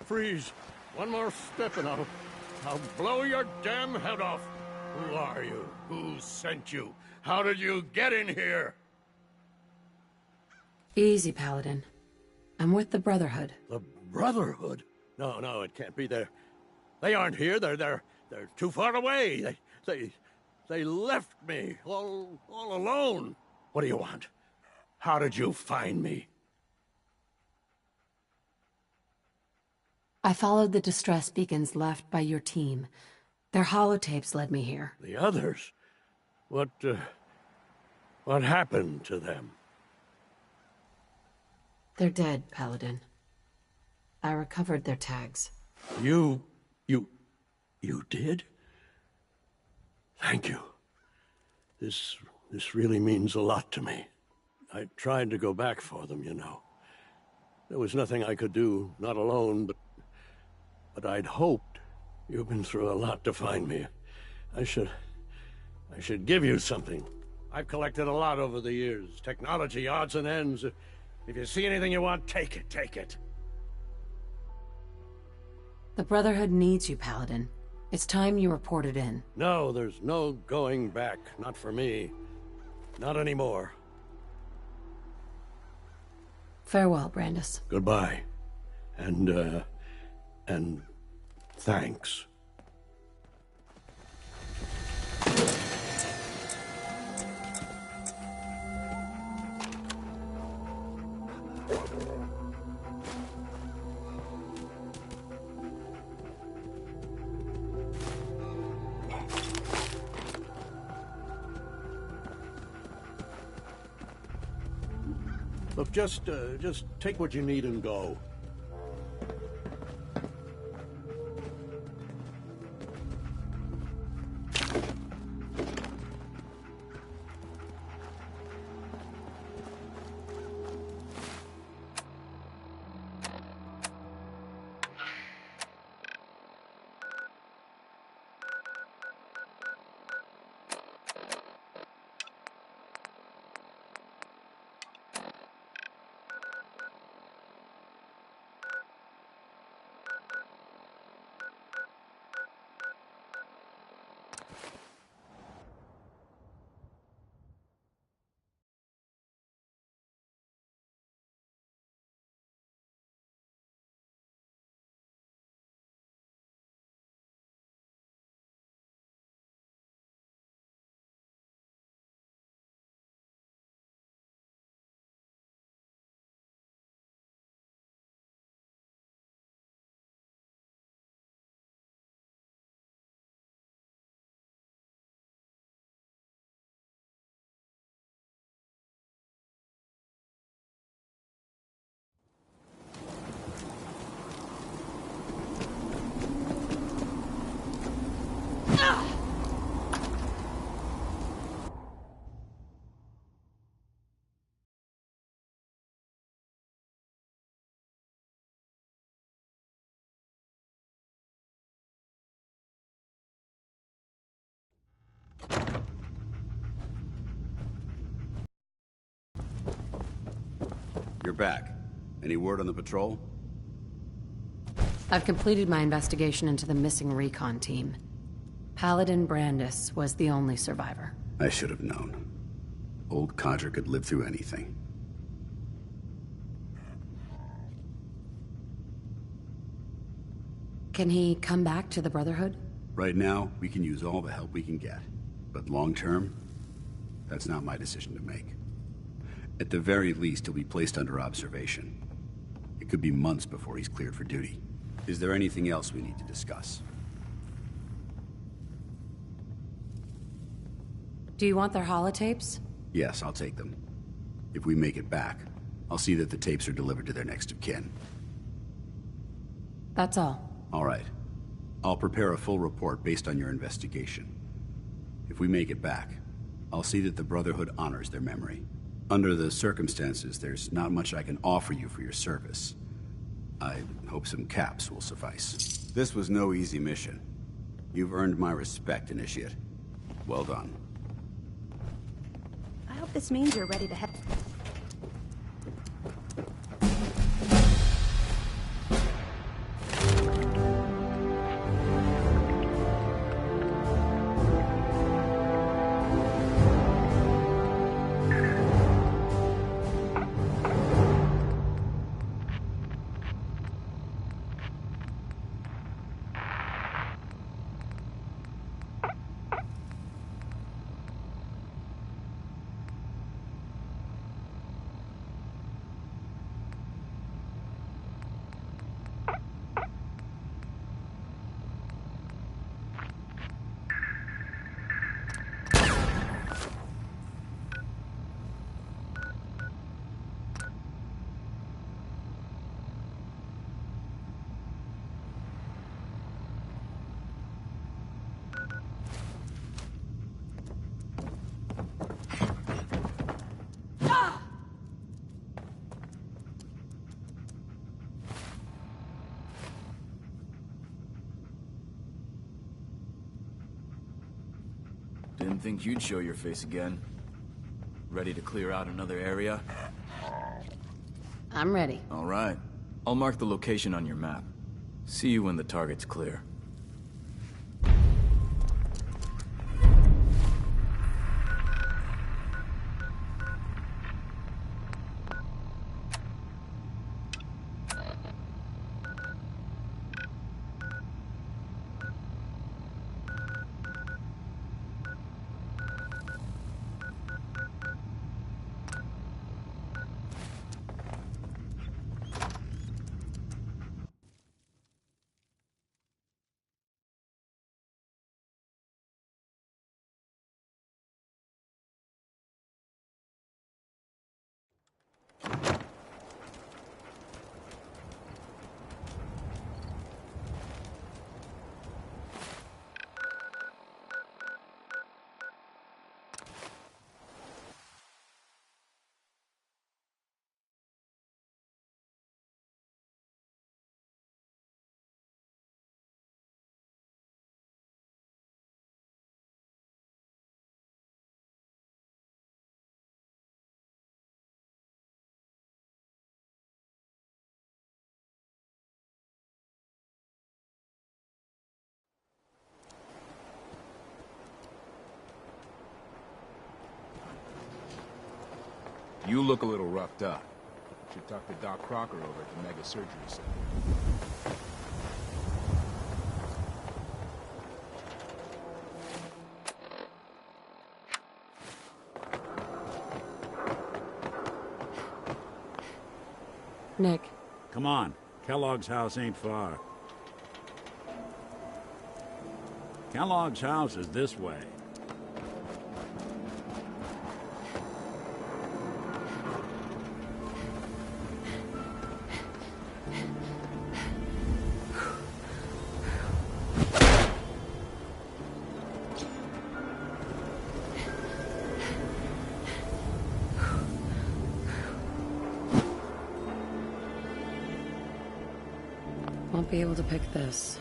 freeze. One more step and I'll blow your damn head off. Who are you? Who sent you? How did you get in here? Easy, Paladin. I'm with the Brotherhood. The Brotherhood? No, it can't be. They aren't here. They're too far away. They left me all alone. What do you want? How did you find me? I followed the distress beacons left by your team. Their holotapes led me here. The others? What happened to them? They're dead, Paladin. I recovered their tags. You did? Thank you. This really means a lot to me. I tried to go back for them, you know. There was nothing I could do, not alone, but I'd hoped. You've been through a lot to find me. I should give you something. I've collected a lot over the years. Technology, odds and ends. If you see anything you want, take it. The Brotherhood needs you, Paladin. It's time you reported in. No, there's no going back. Not for me. Not anymore. Farewell, Brandis. Goodbye. And thanks. Look, just take what you need and go. You're back. Any word on the patrol? I've completed my investigation into the missing recon team. Paladin Brandis was the only survivor. I should have known. Old codger could live through anything. Can he come back to the Brotherhood? Right now, we can use all the help we can get. But long term, that's not my decision to make. At the very least, he'll be placed under observation. It could be months before he's cleared for duty. Is there anything else we need to discuss? Do you want their holotapes? Yes, I'll take them. If we make it back, I'll see that the tapes are delivered to their next of kin. That's all. All right. I'll prepare a full report based on your investigation. If we make it back, I'll see that the Brotherhood honors their memory. Under the circumstances, there's not much I can offer you for your service. I hope some caps will suffice. This was no easy mission. You've earned my respect, Initiate. Well done. I hope this means you're ready to head... Didn't think you'd show your face again. Ready to clear out another area? I'm ready. All right. I'll mark the location on your map. See you when the target's clear. You look a little roughed up. Should talk to Doc Crocker over at the Mega Surgery Center. Nick, Come on. Kellogg's house ain't far. Kellogg's house is this way. won't be able to pick this.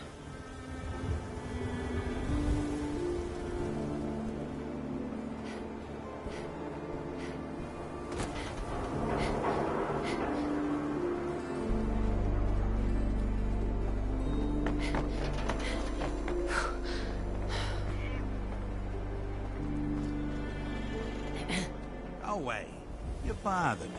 Go away. You bother me.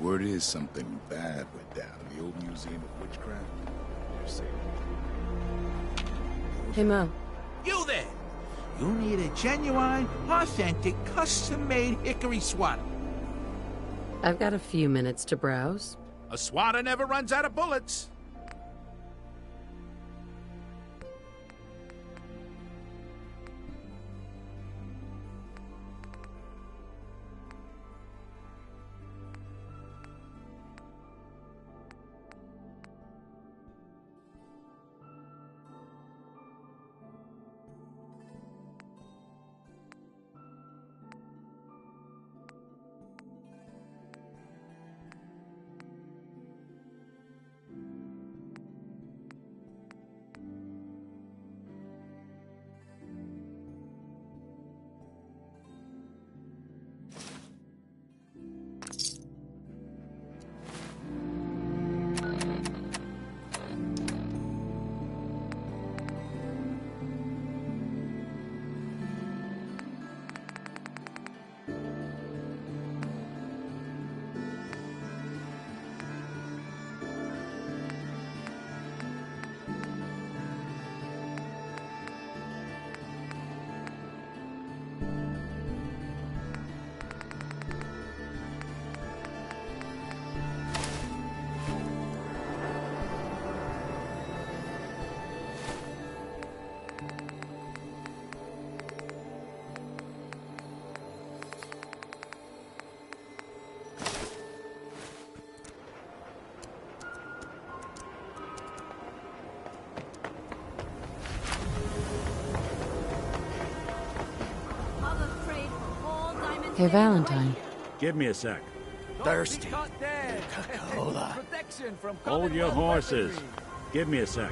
Word is something bad went down in the old Museum of Witchcraft. They're saying. Hey, Mo. You there! You need a genuine, authentic, custom-made hickory swatter. I've got a few minutes to browse. A swatter never runs out of bullets. Hey, Valentine. Give me a sec. Thirsty. Coca-Cola. Hold your horses. Give me a sec.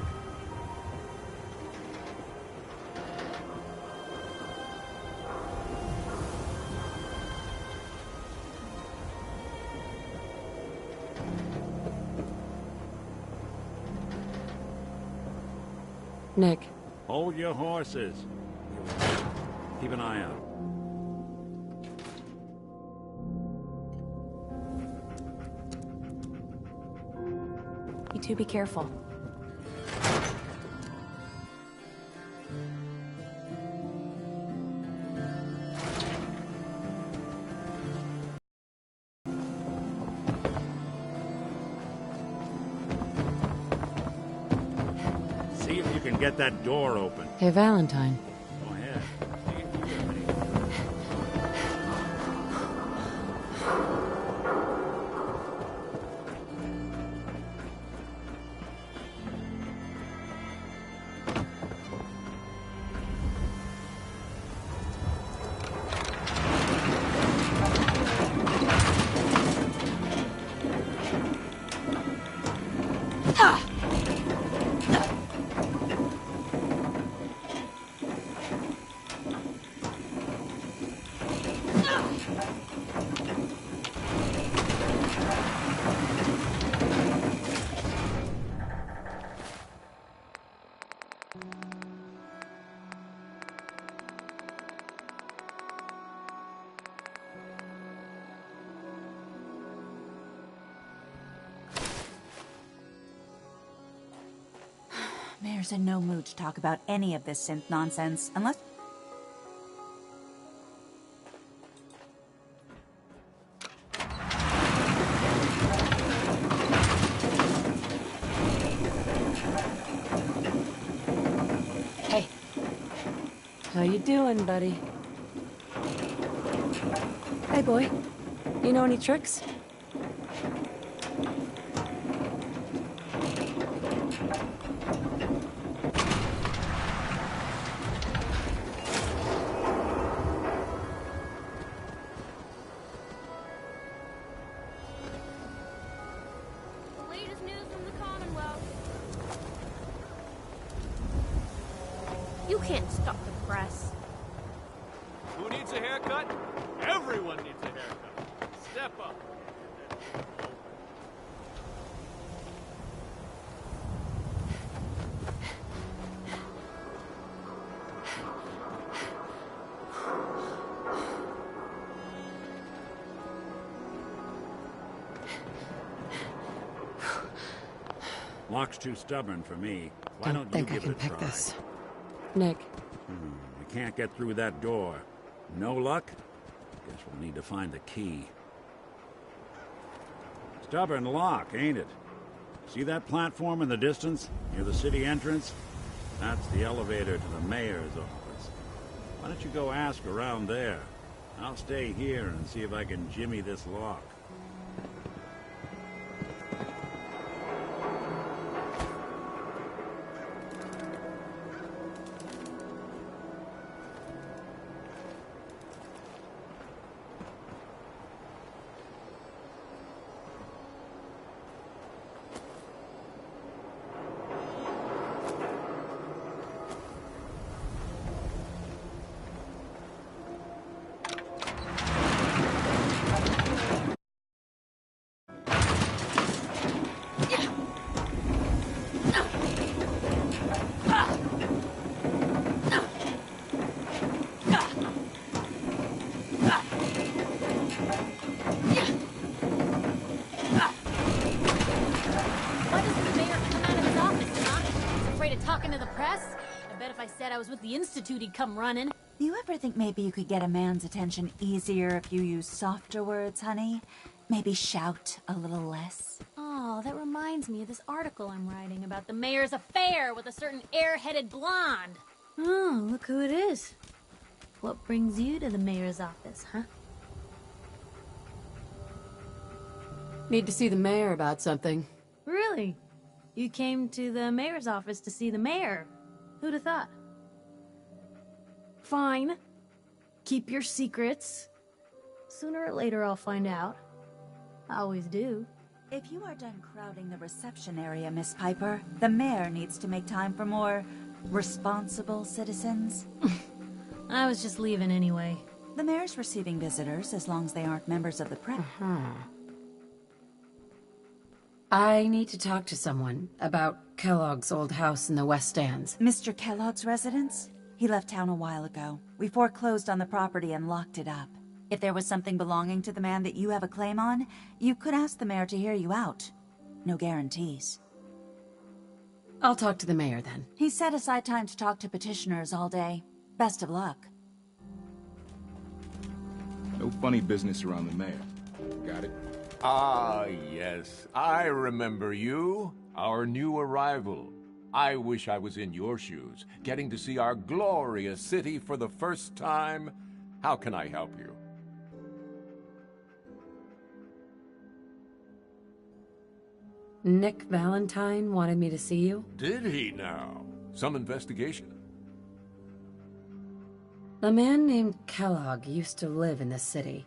Nick. Hold your horses. Keep an eye out. You two be careful. See if you can get that door open. Hey, Valentine. Go ahead. See if you hear me. Mayor's in no mood to talk about any of this synth nonsense, unless... Hey. How you doing, buddy? Hey, boy. You know any tricks? Latest news from the Commonwealth. You can't stop the press. Who needs a haircut? Everyone needs a haircut. Step up. Lock's too stubborn for me. Why Don't don't you think I give can it a pick try? this. Nick. We can't get through that door. No luck? Guess we'll need to find the key. Stubborn lock, ain't it? See that platform in the distance, near the city entrance? That's the elevator to the mayor's office. Why don't you go ask around there? I'll stay here and see if I can jimmy this lock. Why doesn't the mayor come out of his office, huh? He's afraid of talking to the press? I bet if I said I was with the Institute, he'd come running. You ever think maybe you could get a man's attention easier if you use softer words, honey? Maybe shout a little less? Oh, that reminds me of this article I'm writing about the mayor's affair with a certain airheaded blonde. Oh, look who it is. What brings you to the mayor's office, huh? Need to see the mayor about something. Really? You came to the mayor's office to see the mayor? Who'd have thought? Fine. Keep your secrets. Sooner or later I'll find out. I always do. If you are done crowding the reception area, Miss Piper, the mayor needs to make time for more responsible citizens. I was just leaving anyway. The mayor's receiving visitors as long as they aren't members of the press. I need to talk to someone about Kellogg's old house in the West Stands. Mr. Kellogg's residence? He left town a while ago. We foreclosed on the property and locked it up. If there was something belonging to the man that you have a claim on, you could ask the mayor to hear you out. No guarantees. I'll talk to the mayor then. He set aside time to talk to petitioners all day. Best of luck. No funny business around the mayor. Got it? Ah, yes. I remember you. Our new arrival. I wish I was in your shoes, getting to see our glorious city for the first time. How can I help you? Nick Valentine wanted me to see you. Did he now? Some investigation? A man named Kellogg used to live in this city.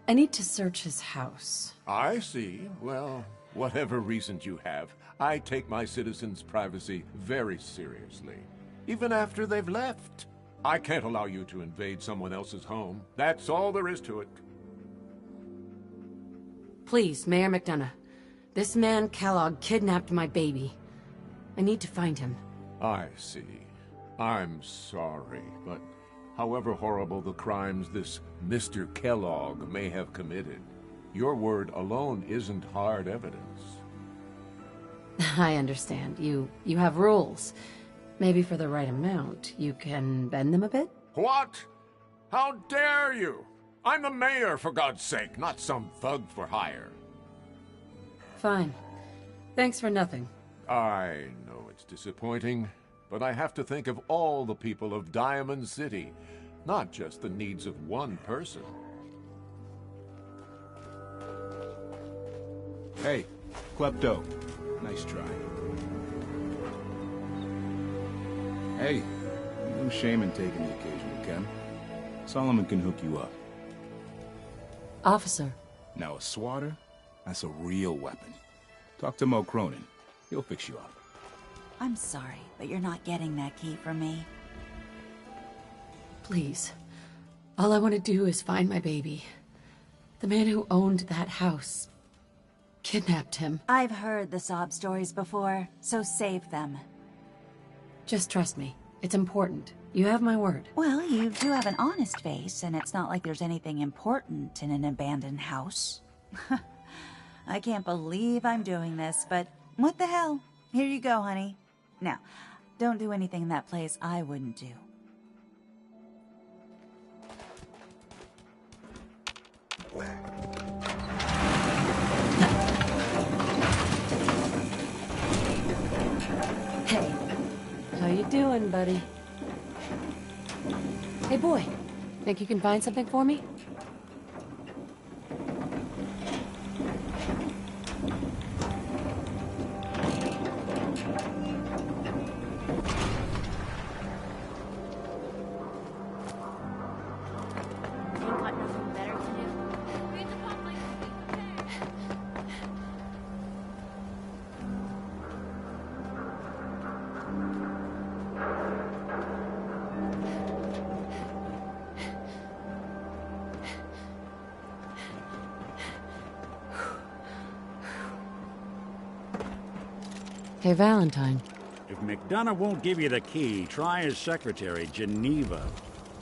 I need to search his house. I see. Well, whatever reasons you have, I take my citizens' privacy very seriously. Even after they've left. I can't allow you to invade someone else's home. That's all there is to it. Please, Mayor McDonough. This man Kellogg kidnapped my baby. I need to find him. I see. I'm sorry, but however horrible the crimes this Mr. Kellogg may have committed, your word alone isn't hard evidence. I understand. You have rules. Maybe for the right amount, you can bend them a bit? What? How dare you? I'm the mayor, for God's sake, not some thug for hire. Fine. Thanks for nothing. I know it's disappointing, but I have to think of all the people of Diamond City, not just the needs of one person. Hey, klepto. Nice try. Hey, no shame in taking the occasional chem. Solomon can hook you up. Officer. Now a swatter? That's a real weapon. Talk to Mo Cronin. He'll fix you up. I'm sorry, but you're not getting that key from me. Please. All I want to do is find my baby. The man who owned that house kidnapped him. I've heard the sob stories before, so save them. Just trust me. It's important. You have my word. Well, you do have an honest face, and it's not like there's anything important in an abandoned house. I can't believe I'm doing this, but what the hell? Here you go, honey. Now, don't do anything in that place I wouldn't do. Hey, how you doing, buddy? Hey, boy. Think you can find something for me? Hey, Valentine. If McDonough won't give you the key, try his secretary, Geneva.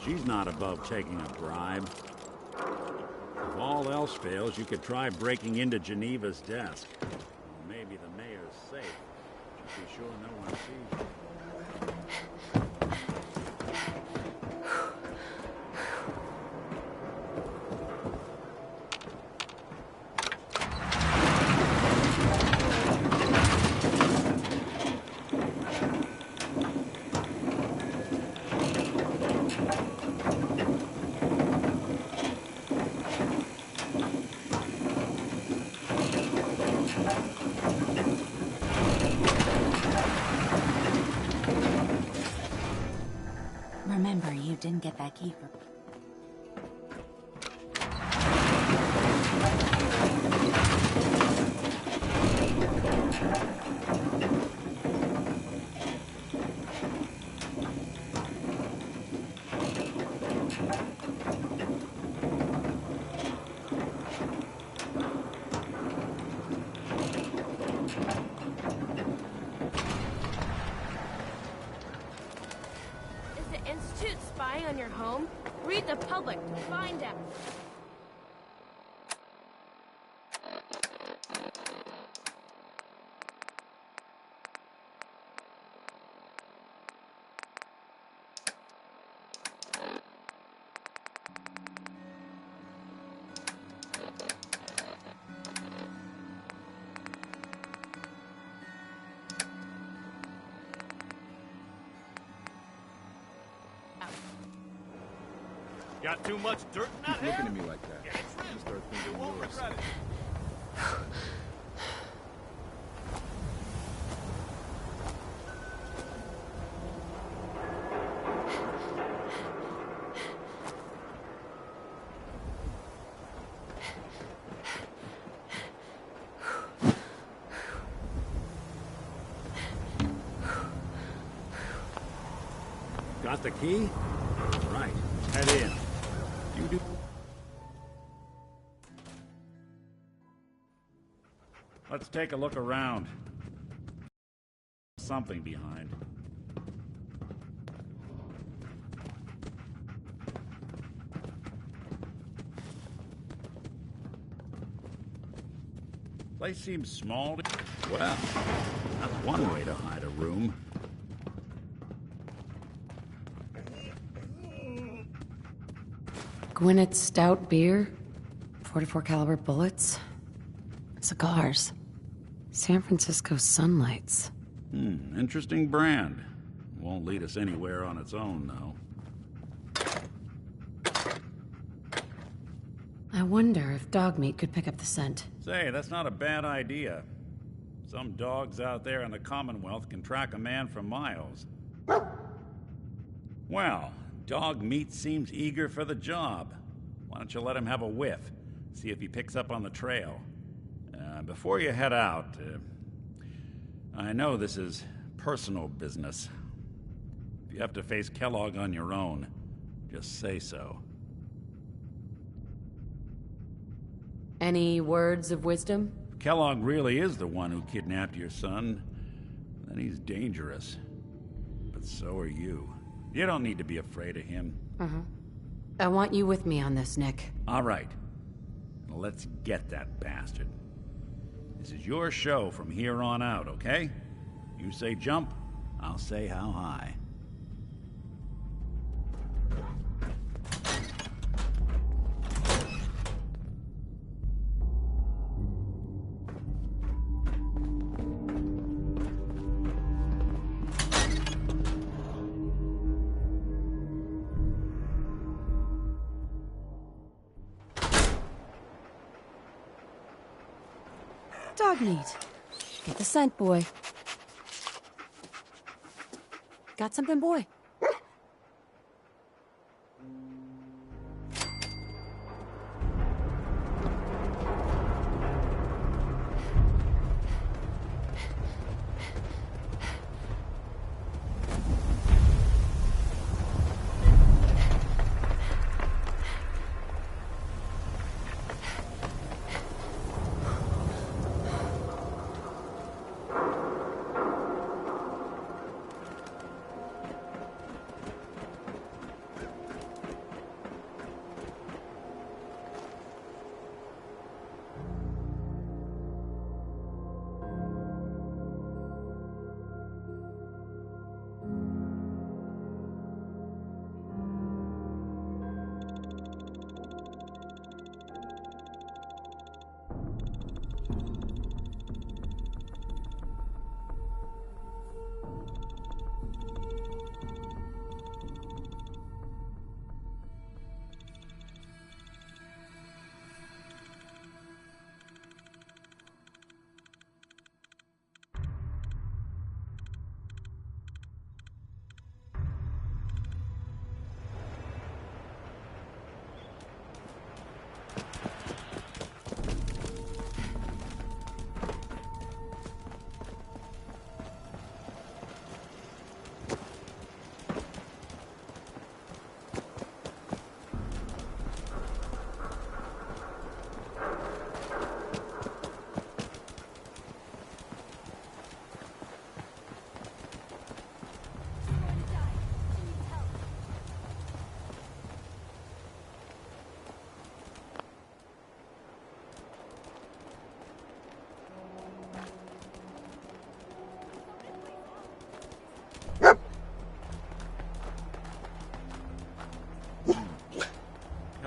She's not above taking a bribe. If all else fails, you could try breaking into Geneva's desk. Or maybe the mayor's safe. Just be sure no one sees you. Remember, you didn't get that key for... public to find out. Got too much dirt in that Keep looking hair? at me like that. Get it I'm gonna start trimmed. You thinking won't yours. regret it. Got the key? Right. Head in. You do. Let's take a look around. Something behind. Place seems small. Well, that's one way to hide a room. Gwinnett's stout beer, 44 caliber bullets, cigars, San Francisco sunlights. Interesting brand. Won't lead us anywhere on its own, though. I wonder if dog meat could pick up the scent. Say, that's not a bad idea. Some dogs out there in the Commonwealth can track a man for miles. Well, dog meat seems eager for the job. Why don't you let him have a whiff? See if he picks up on the trail. Before you head out, I know this is personal business. If you have to face Kellogg on your own, just say so. Any words of wisdom? If Kellogg really is the one who kidnapped your son, then he's dangerous. But so are you. You don't need to be afraid of him. I want you with me on this, Nick. All right. Let's get that bastard. This is your show from here on out, okay? You say jump, I'll say how high. Dog meat. Get the scent, boy. Got something, boy?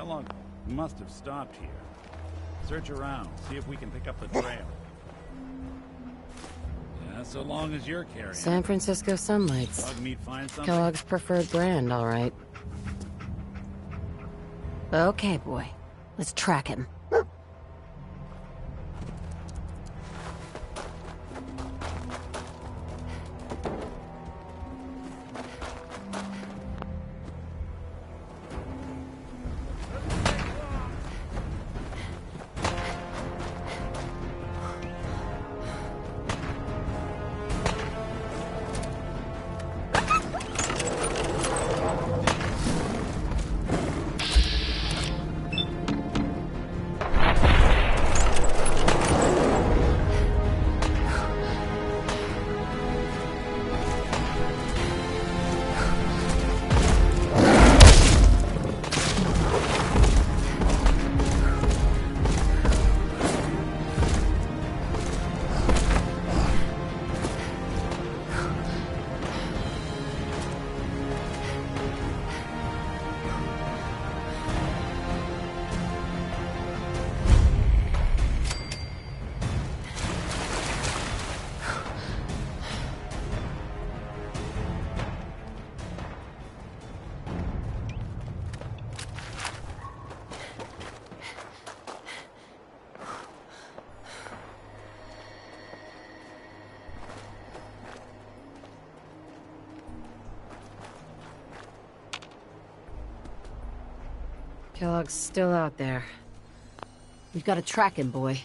long? We must have stopped here. Search around, see if we can pick up the trail. Yeah, so long as you're carrying. San Francisco Sunlights. Dog meat find something? Kellogg's preferred brand, all right. Okay, boy. Let's track him. Kellogg's still out there. We've got to track him, boy.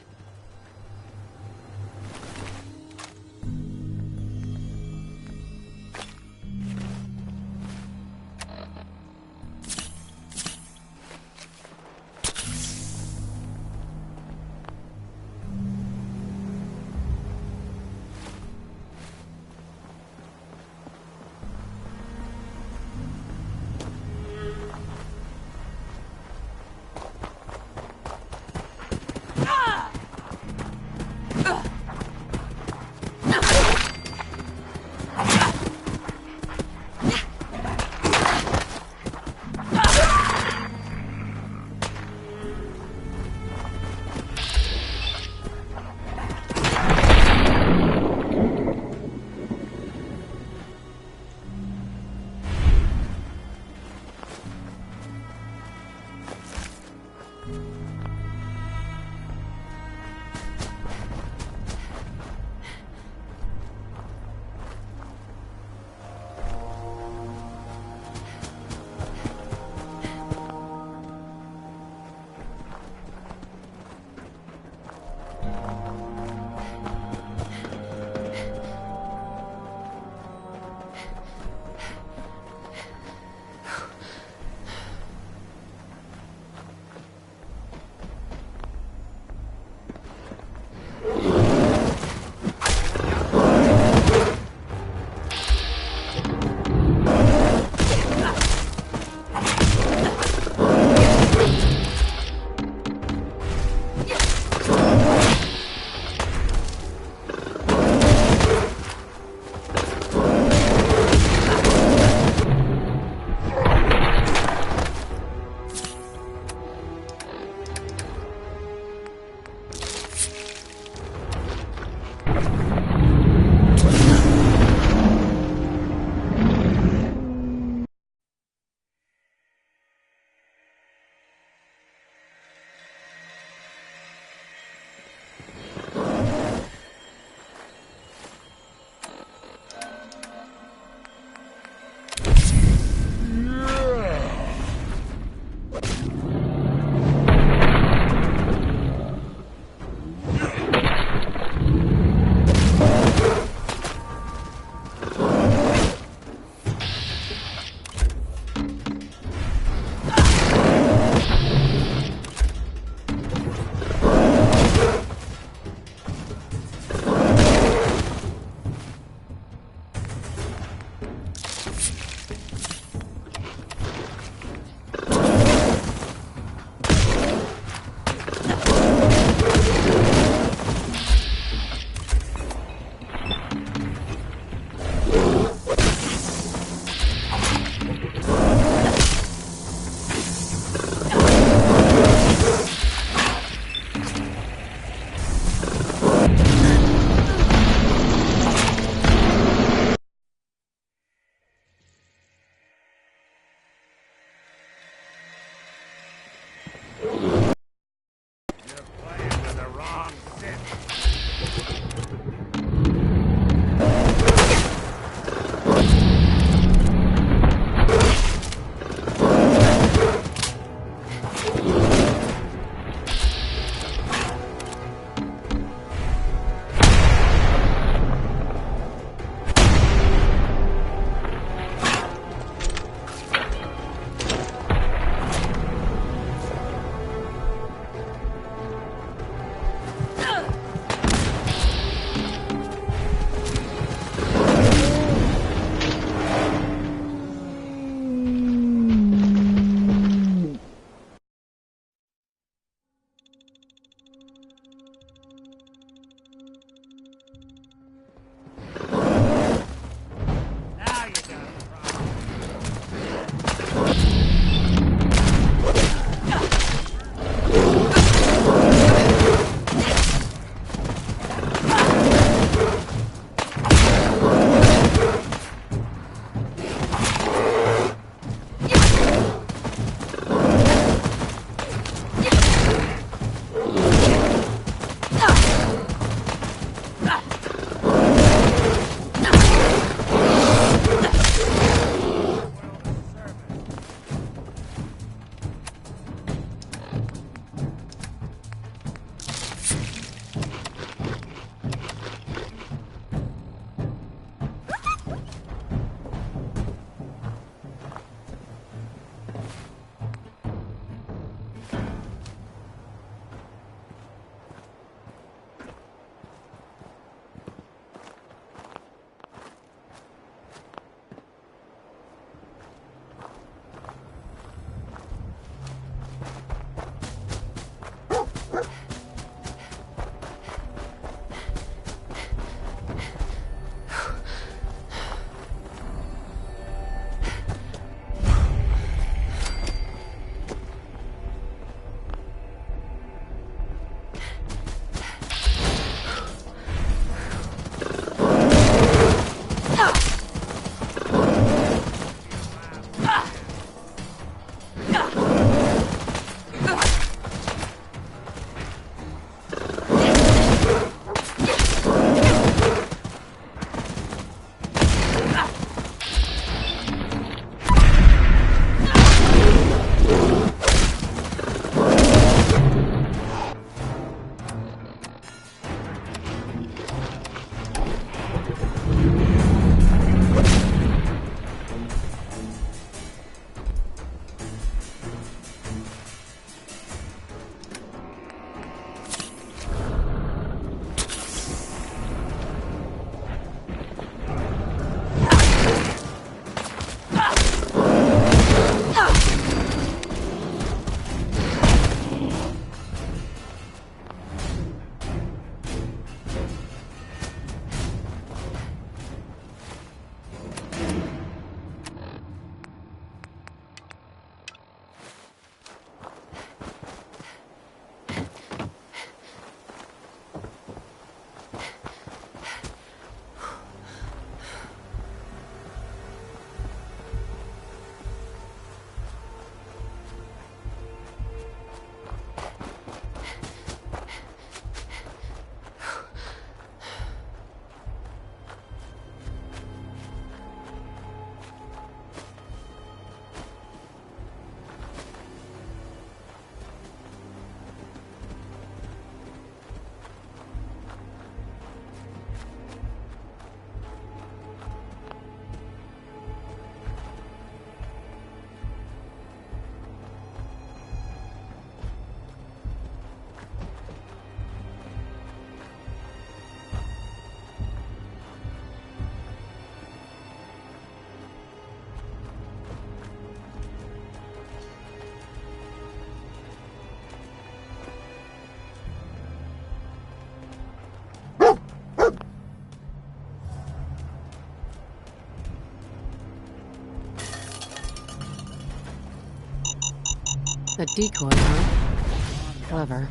A decoy, huh? Clever.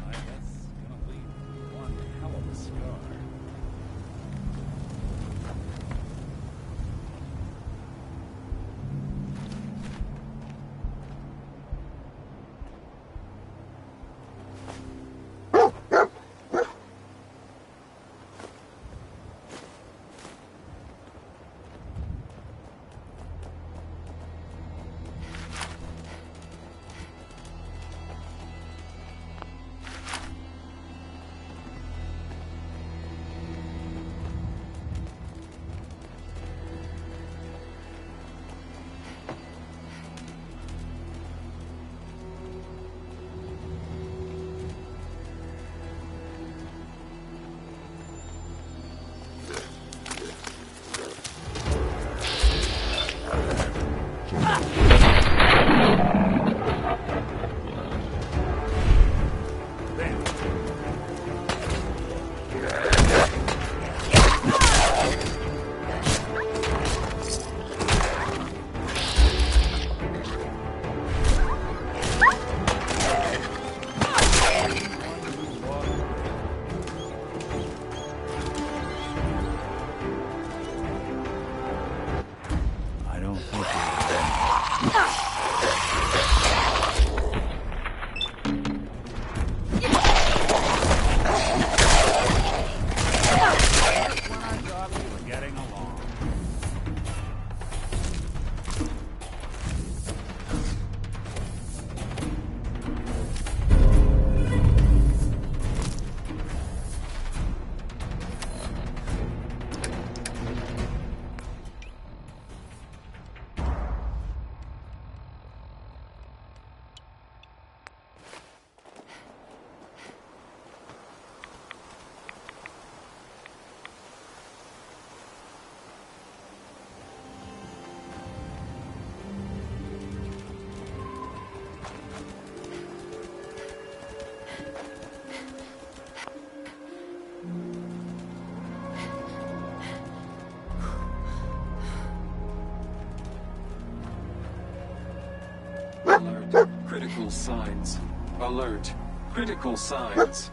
Vital signs. Alert. Critical signs.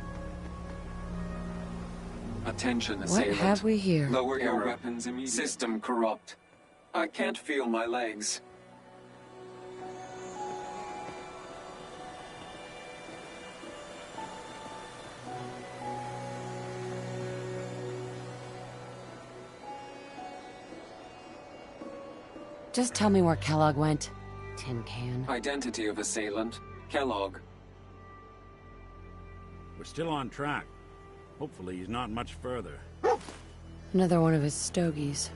Attention, assailant. What have we here? Lower your weapons immediately. System corrupt. I can't feel my legs. Just tell me where Kellogg went. Tin can. Identity of assailant. Kellogg. We're still on track. Hopefully he's not much further. Another one of his stogies.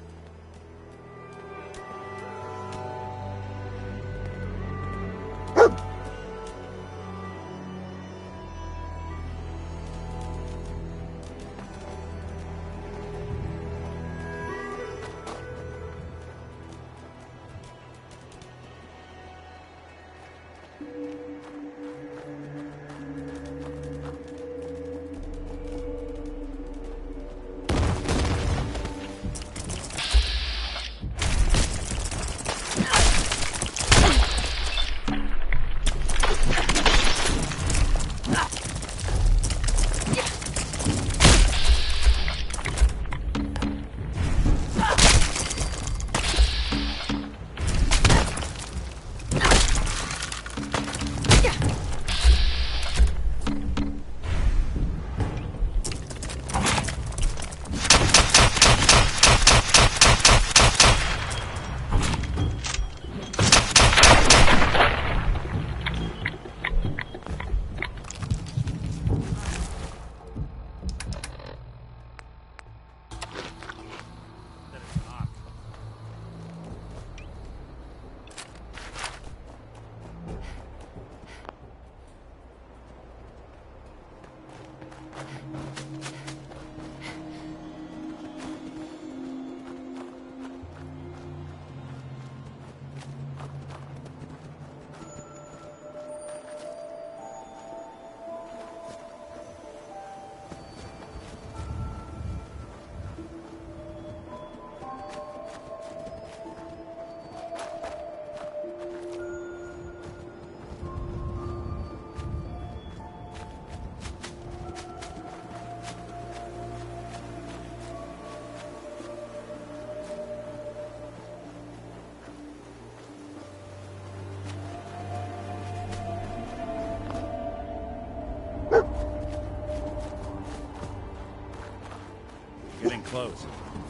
Getting close.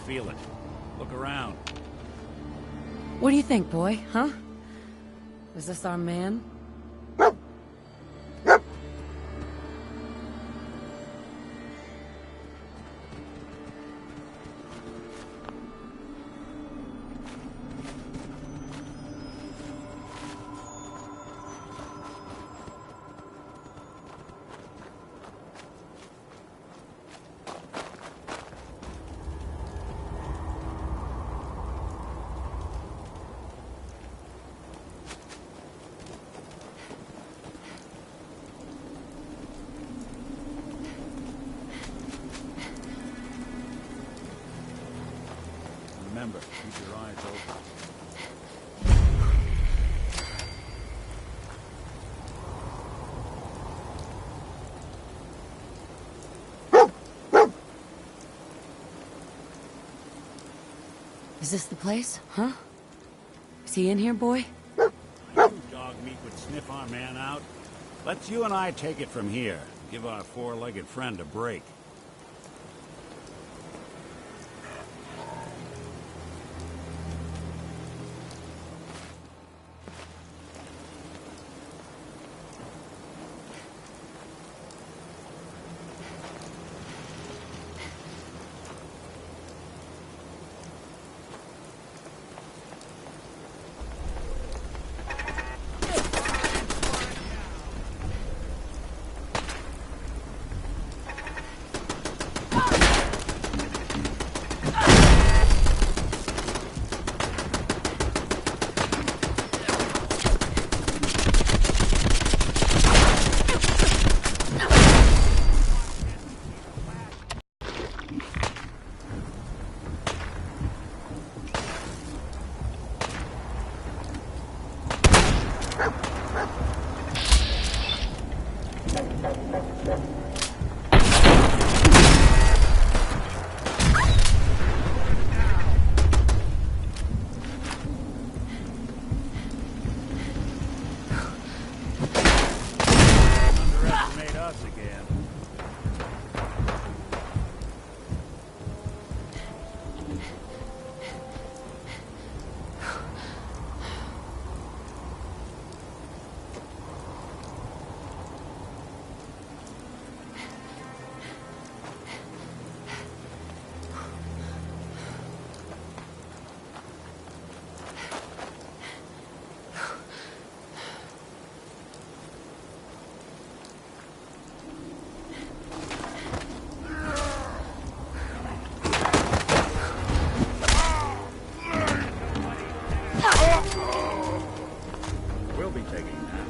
Feel it. Look around. What do you think, boy? Huh? Is this our man? Remember, keep your eyes open. Is this the place? Huh? Is he in here, boy? You dog meat would sniff our man out. Let's you and I take it from here. Give our four-legged friend a break. Underestimate us again. We'll be taking that.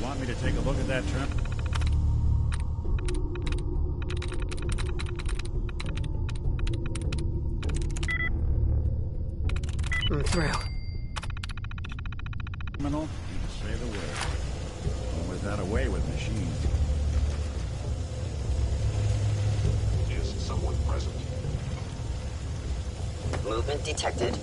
Want me to take a look at that trap? I'm through. Criminal, you say the word. When was that away with machines? Is someone present? Movement detected.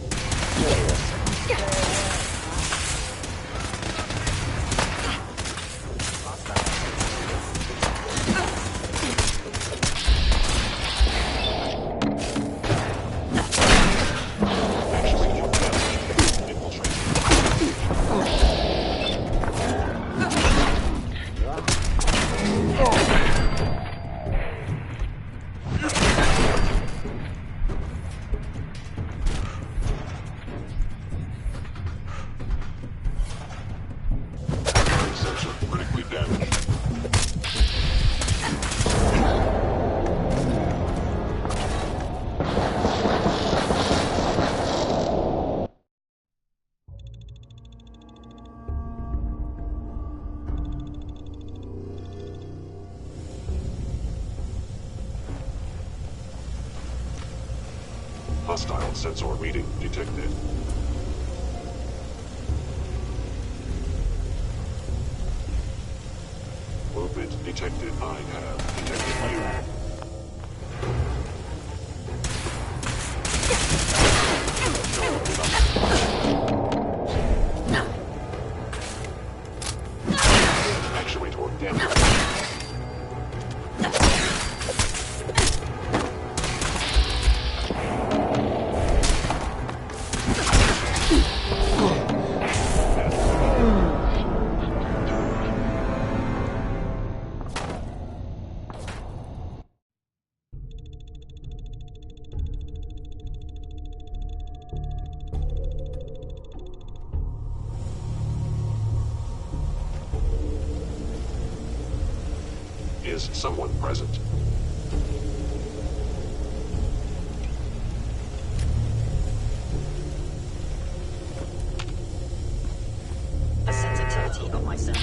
Hostile sensor reading detected. Movement detected. I have detected you. Actuator damage. Is someone present? A sensitivity of my sense.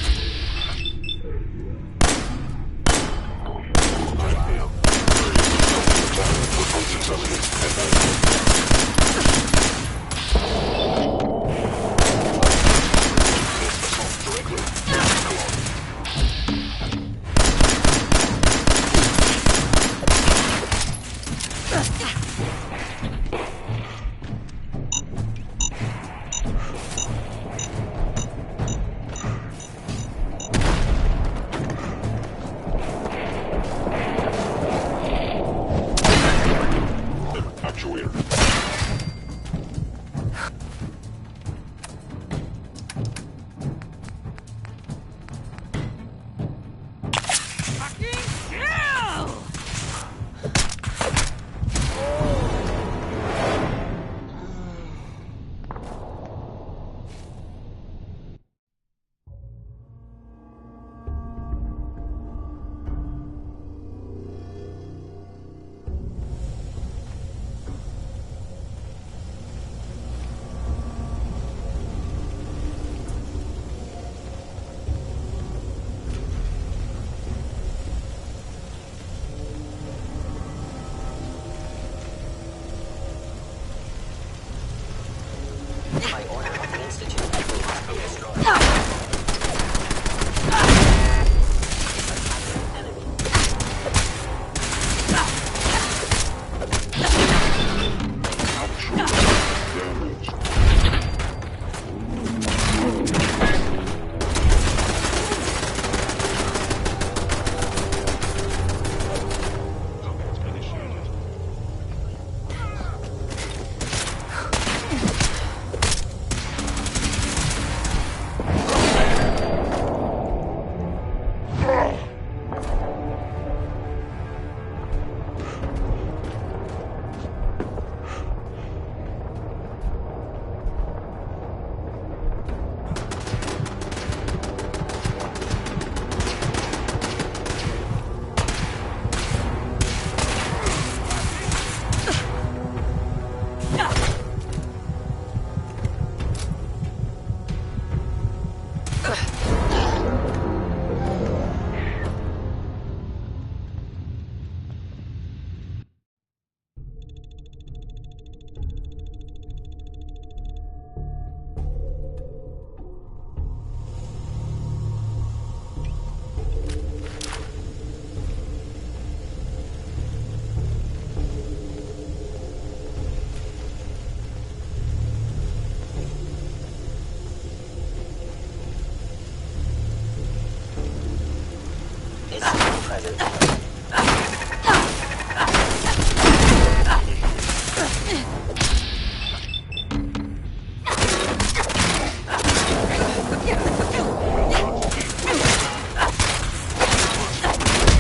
present.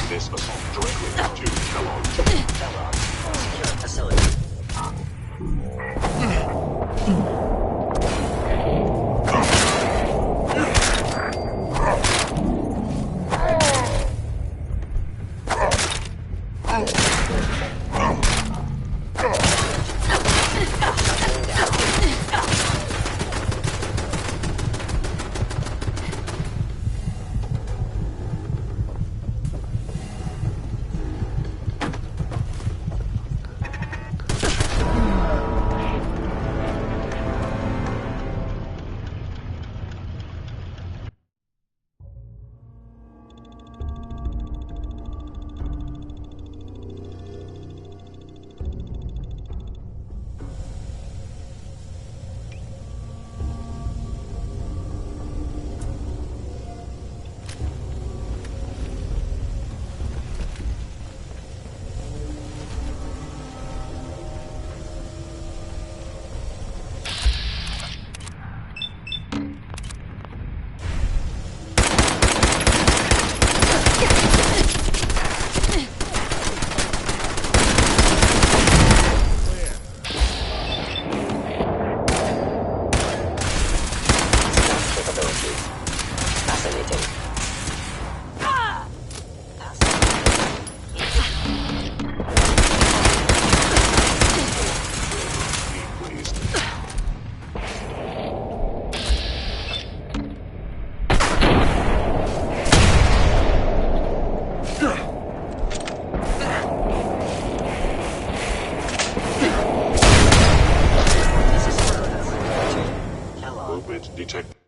This assault directly to Kellogg. Kellogg, secure facility. Detect.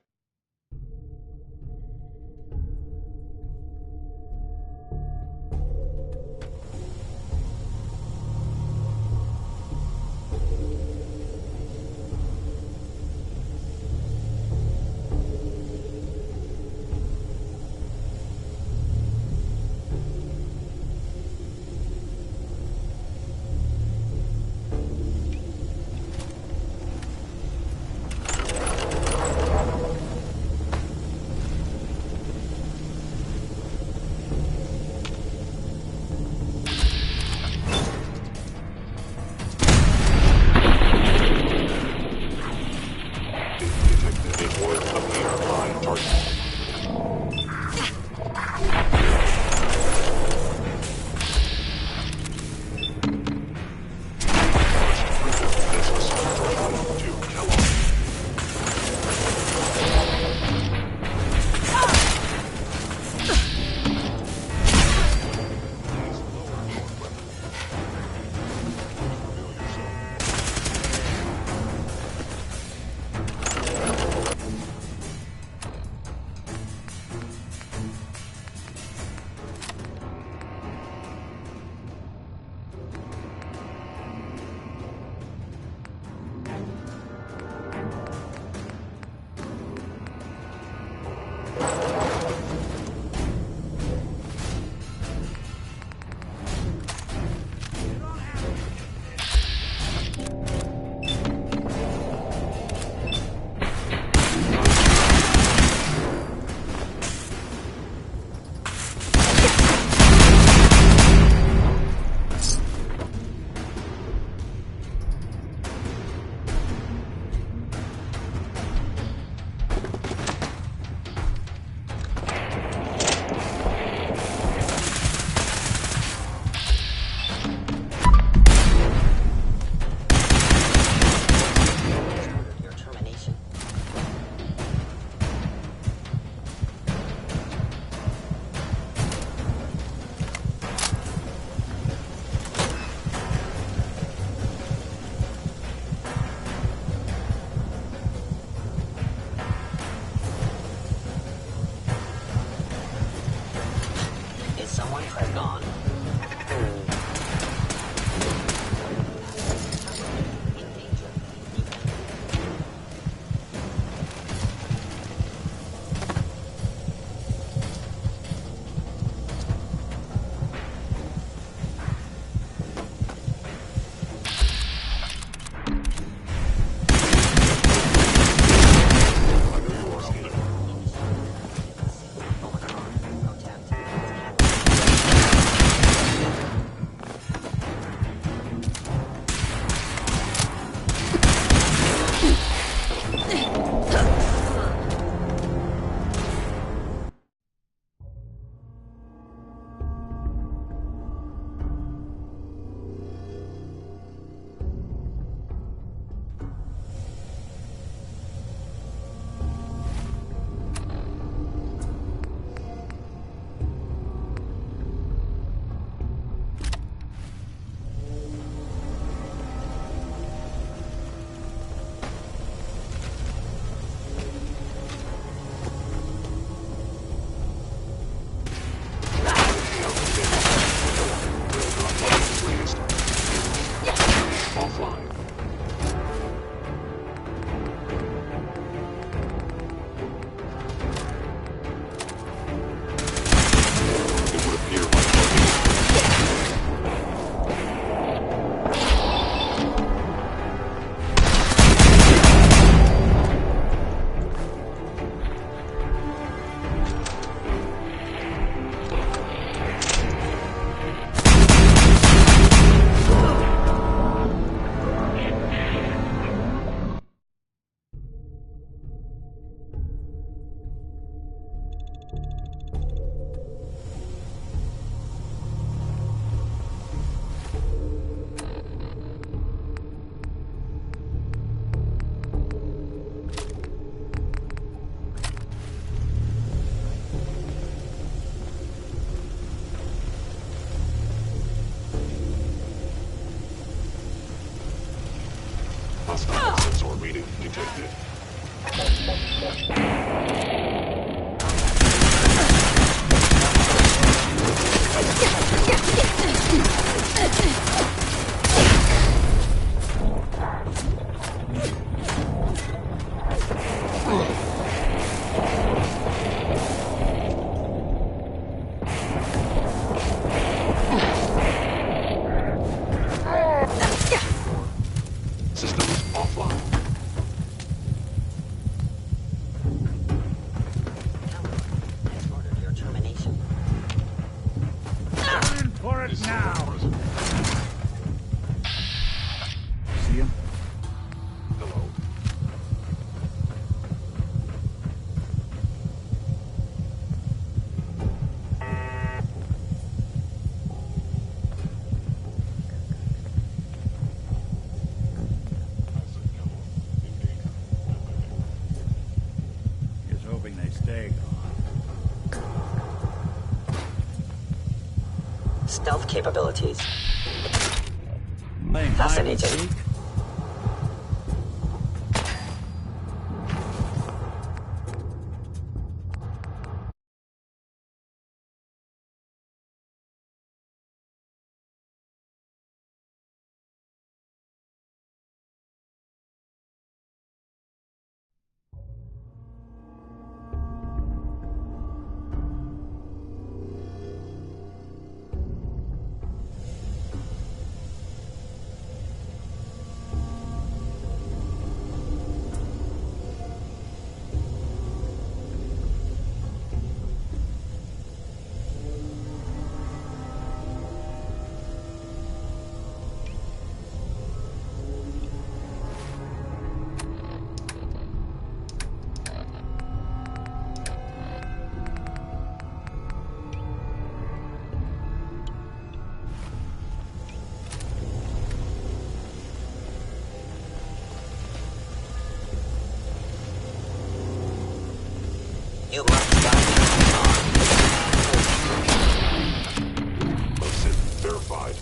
Stealth capabilities. Fascinating. You must verified.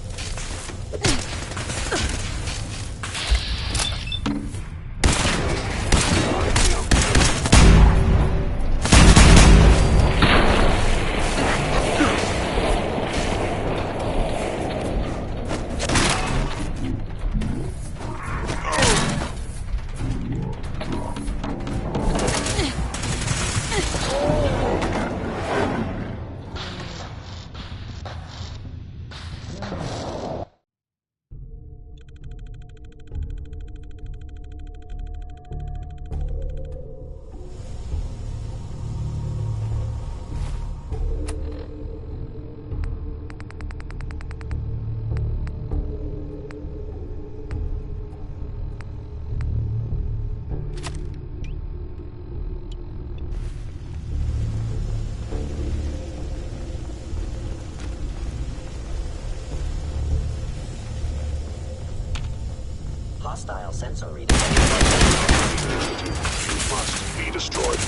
Hostile sensor reading. Must be destroyed.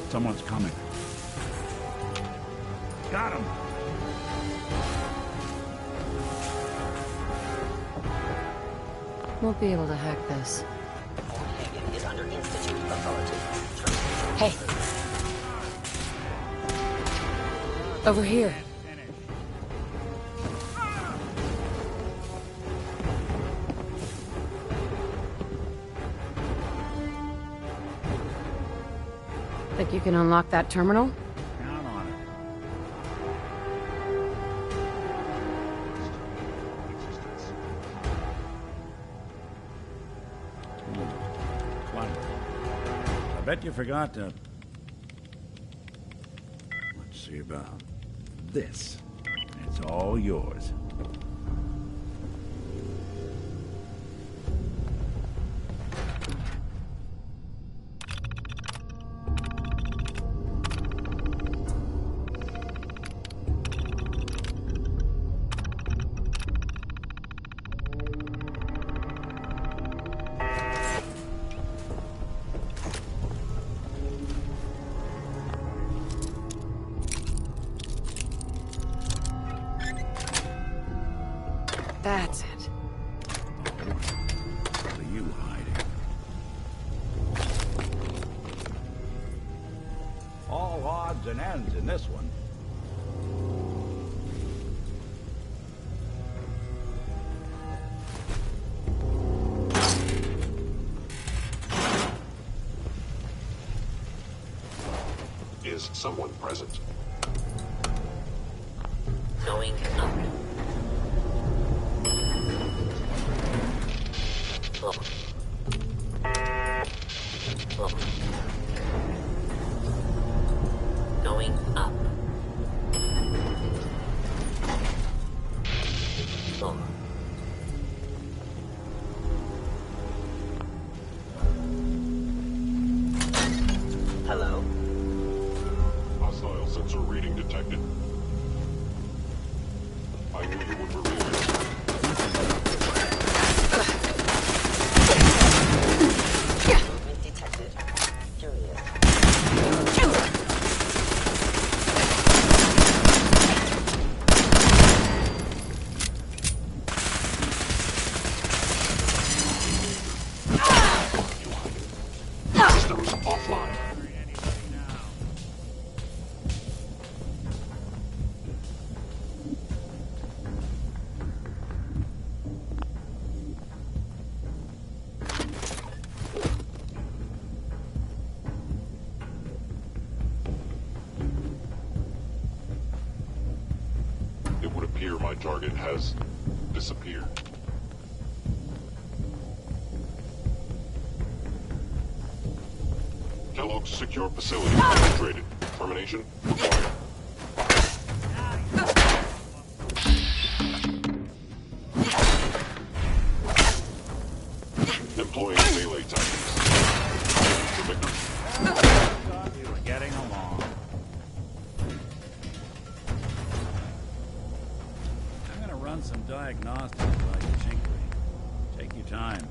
Someone's coming. Got him! Won't be able to hack this. Hagen is under Institute authority. Hey! Over here. Think you can unlock that terminal? Count on it. Quiet. I bet you forgot to... Let's see about this. It's all yours. That's it. What are you hiding? All odds and ends in this one. Is someone present? Going up. Up. Up. Going up. Up. Hello? Hostile sensor reading detected. I knew you would reveal it. Movement detected. Curious. Systems offline. It would appear my target has disappeared. Kellogg's secure facility penetrated. Termination required. Employing melee tactics. The victor. Thought you were getting along. I'm gonna run some diagnostics like Chinkley. Take your time.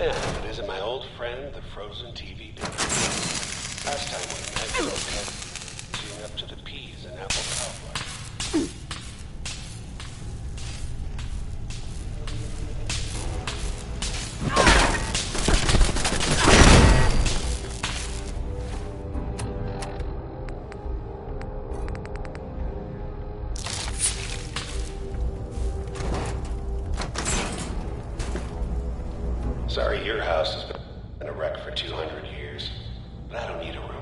And it isn't my old friend, the frozen TV baby. Last time we met, you were okay, up to the peas in apple cowboy. Sorry your house has been a wreck for 200 years, but I don't need a roommate.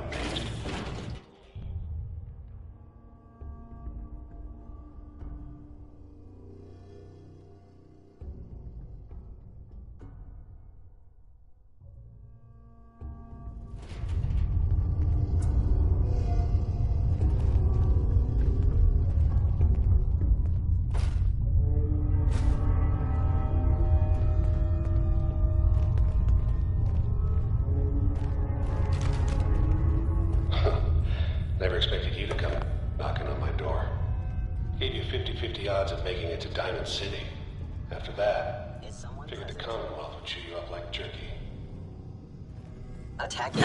Never expected you to come knocking on my door. Gave you 50-50 odds of making it to Diamond City. After that, figured the Commonwealth would chew you up like jerky. Attacking.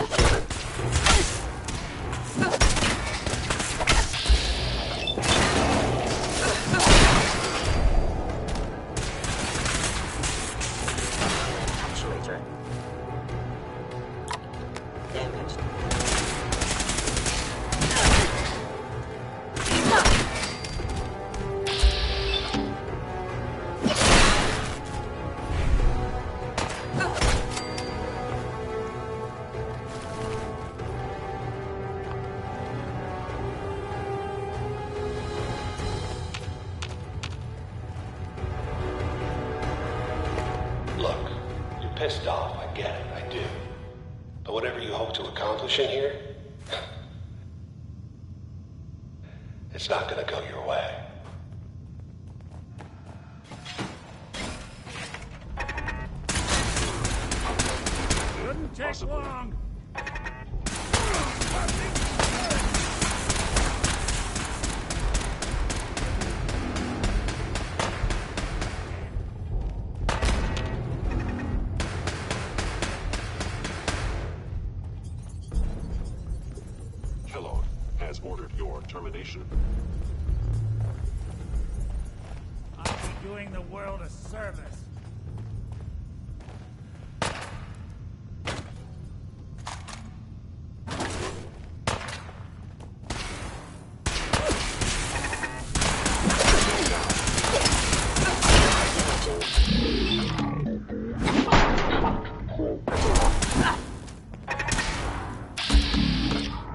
Actuator. Damaged. Look, you're pissed off, I get it, I do. But whatever you hope to accomplish in here, it's not gonna go your way. Shouldn't take long. Kellogg has ordered your termination. I'll be doing the world a service.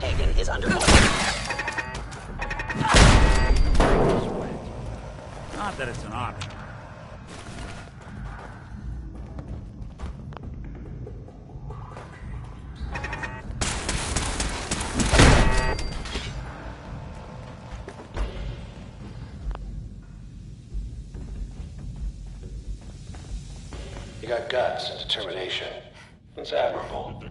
Hagen is under Not that it's an option. You got guts and determination. It's admirable.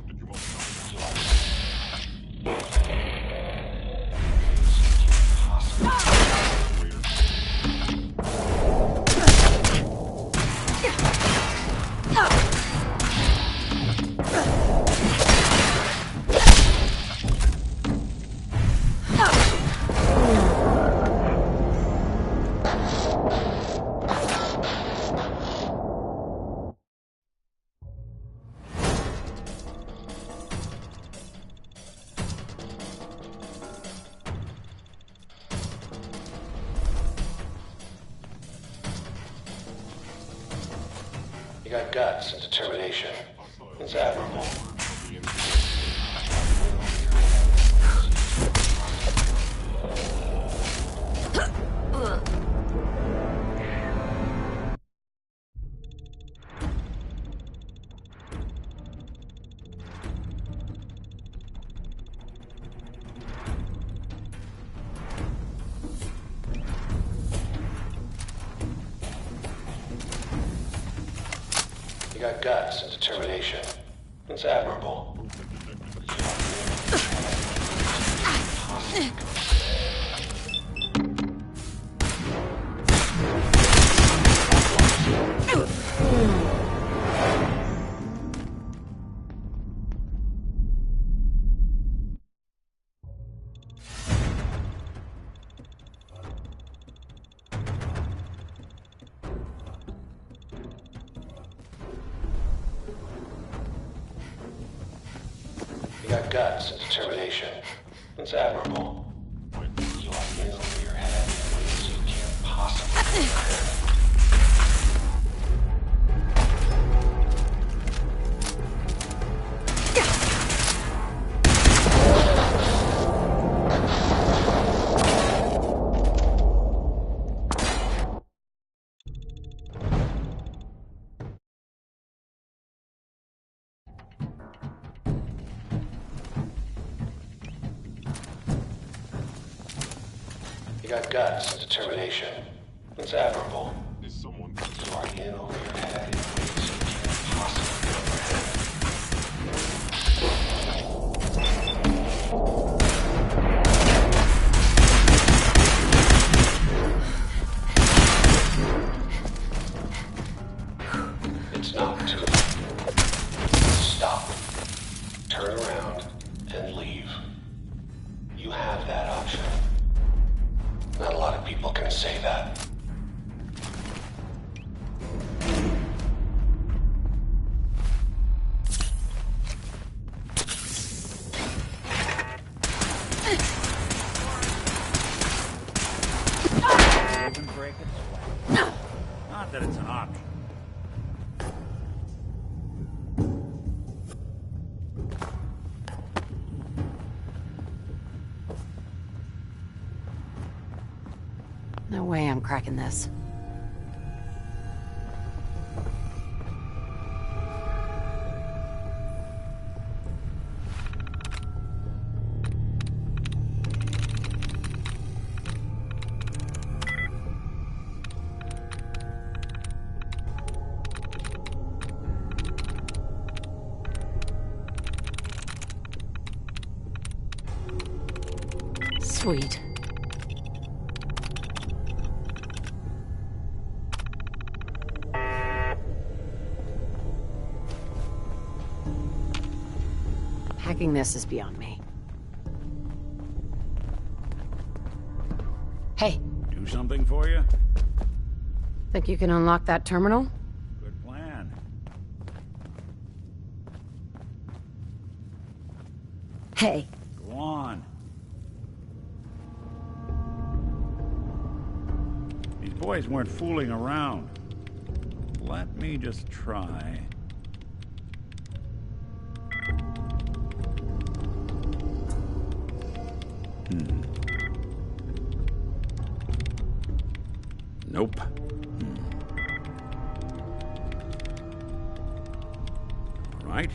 You got guts and determination. It's admirable. You got guts and determination. It's admirable. You got guts and determination. It's admirable. You are in over your head in ways you can't possibly imagine. You got guts and determination. It's admirable. So are you in over your head in ways you can't possibly comprehend. It's not too late. Stop. Turn around and leave. You have that option. Not a lot of people can say that. Even break it? Not that it's an option. No way I'm cracking this. Sweet. Hacking this is beyond me. Hey. Do something for you? Think you can unlock that terminal? Good plan. Hey. Go on. These boys weren't fooling around. Let me just try. Nope. All right.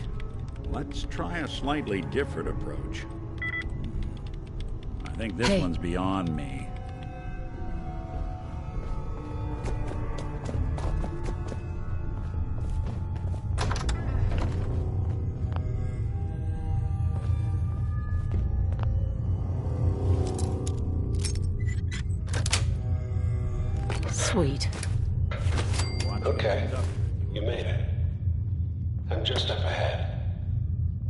Let's try a slightly different approach. I think this one's beyond me. Sweet. Okay, you made it. I'm just up ahead.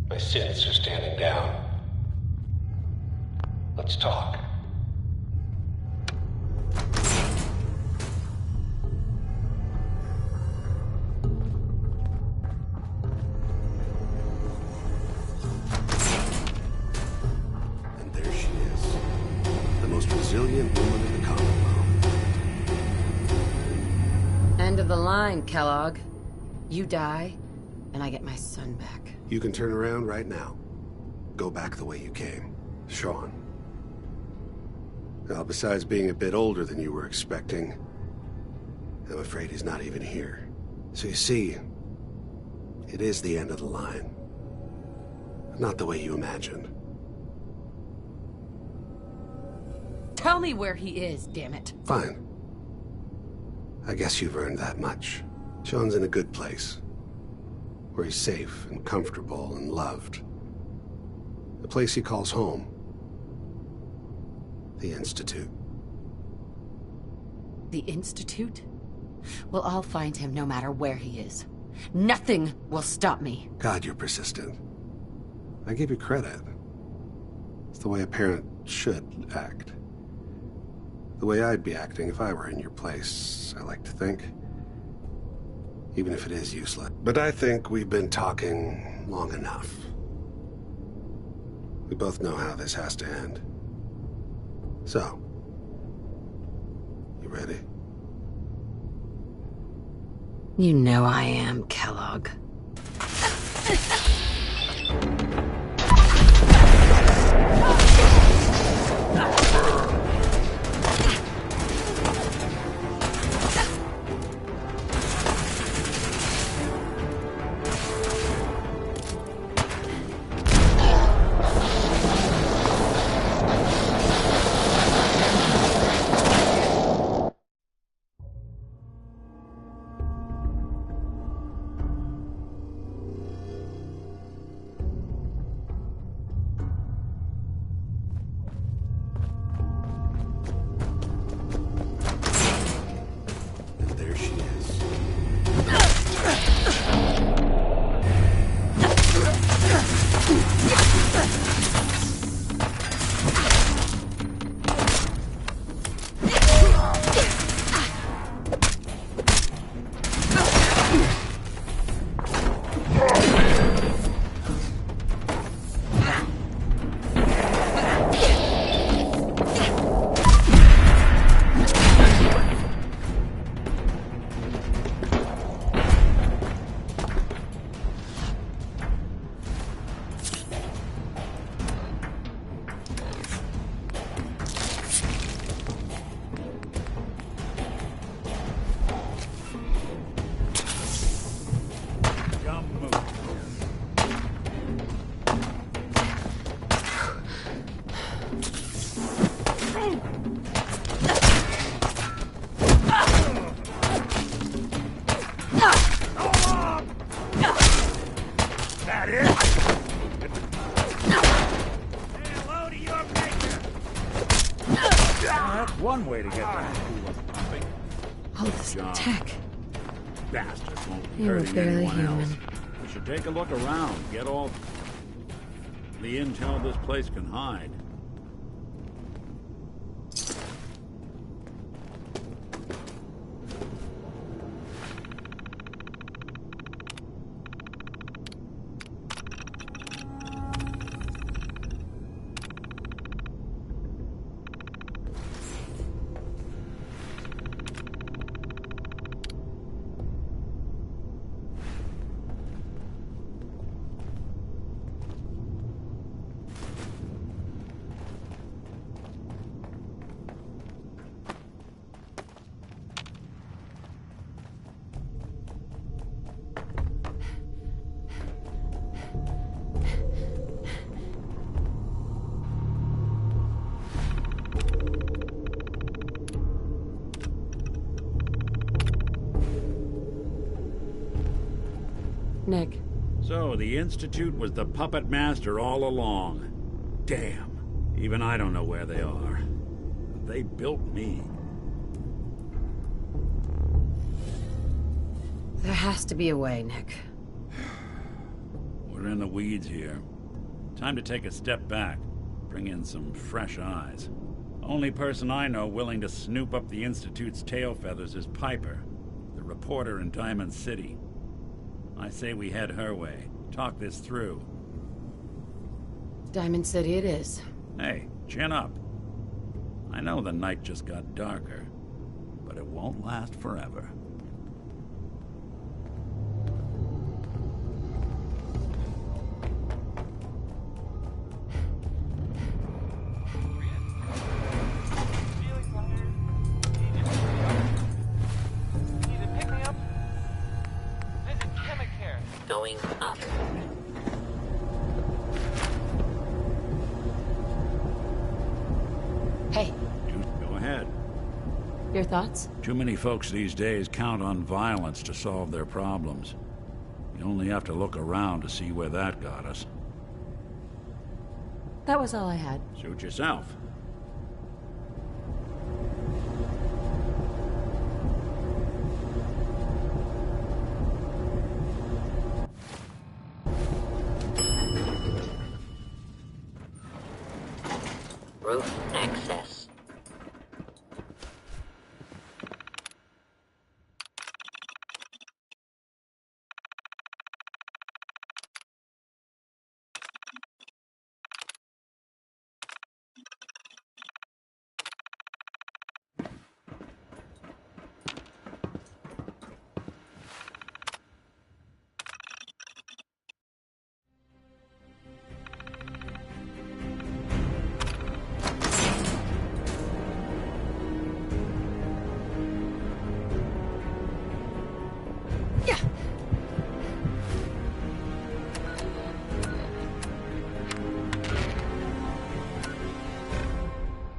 My sins are standing down. Let's talk. And there she is. The most resilient woman in the Commonwealth. End of the line, Kellogg. You die, and I get my son back. You can turn around right now. Go back the way you came. Sean. Well, besides being a bit older than you were expecting, I'm afraid he's not even here. So you see, it is the end of the line. Not the way you imagined. Tell me where he is, damn it. Fine. I guess you've earned that much. Sean's in a good place. Where he's safe and comfortable and loved. A place he calls home. The Institute. The Institute? Well, I'll find him no matter where he is. Nothing will stop me. God, you're persistent. I give you credit. It's the way a parent should act. The way I'd be acting if I were in your place, I like to think. Even if it is useless. But I think we've been talking long enough. We both know how this has to end. So, you ready? You know I am, Kellogg. that it? Hello to your maker! That's one way to get that tool up pumping. All this tech. Bastards won't be You were hurting barely anyone else. human. We should take a look around, get all the intel this place can hide. Nick. So, the Institute was the puppet master all along. Damn. Even I don't know where they are. They built me. There has to be a way, Nick. We're in the weeds here. Time to take a step back. Bring in some fresh eyes. Only person I know willing to snoop up the Institute's tail feathers is Piper, the reporter in Diamond City. I say we head her way. Talk this through. Diamond City it is. Hey, chin up. I know the night just got darker, but it won't last forever. Going up. Hey. Go ahead. Your thoughts? Too many folks these days count on violence to solve their problems. You only have to look around to see where that got us. That was all I had. Suit yourself. Roof access.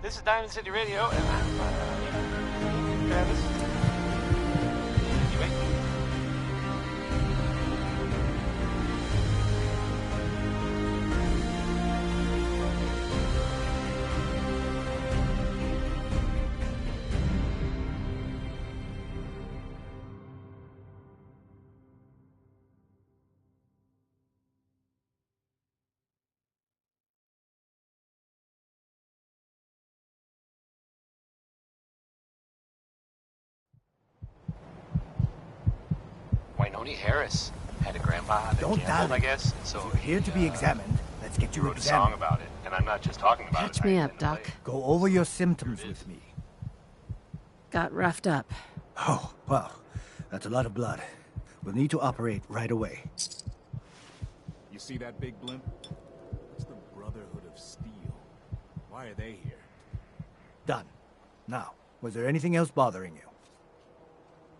This is Diamond City Radio, and I'm Travis. You wait. Tony Harris had a grandpa that Don't gambled, doubt I it. guess. And so You're here to be examined. Let's get you wrote examined. a song about it, and I'm not just talking about Catch it. me up, Doc. Go over your symptoms with me. Got roughed up. Oh, well, that's a lot of blood. We'll need to operate right away. You see that big blimp? It's the Brotherhood of Steel. Why are they here? Done. Now, was there anything else bothering you?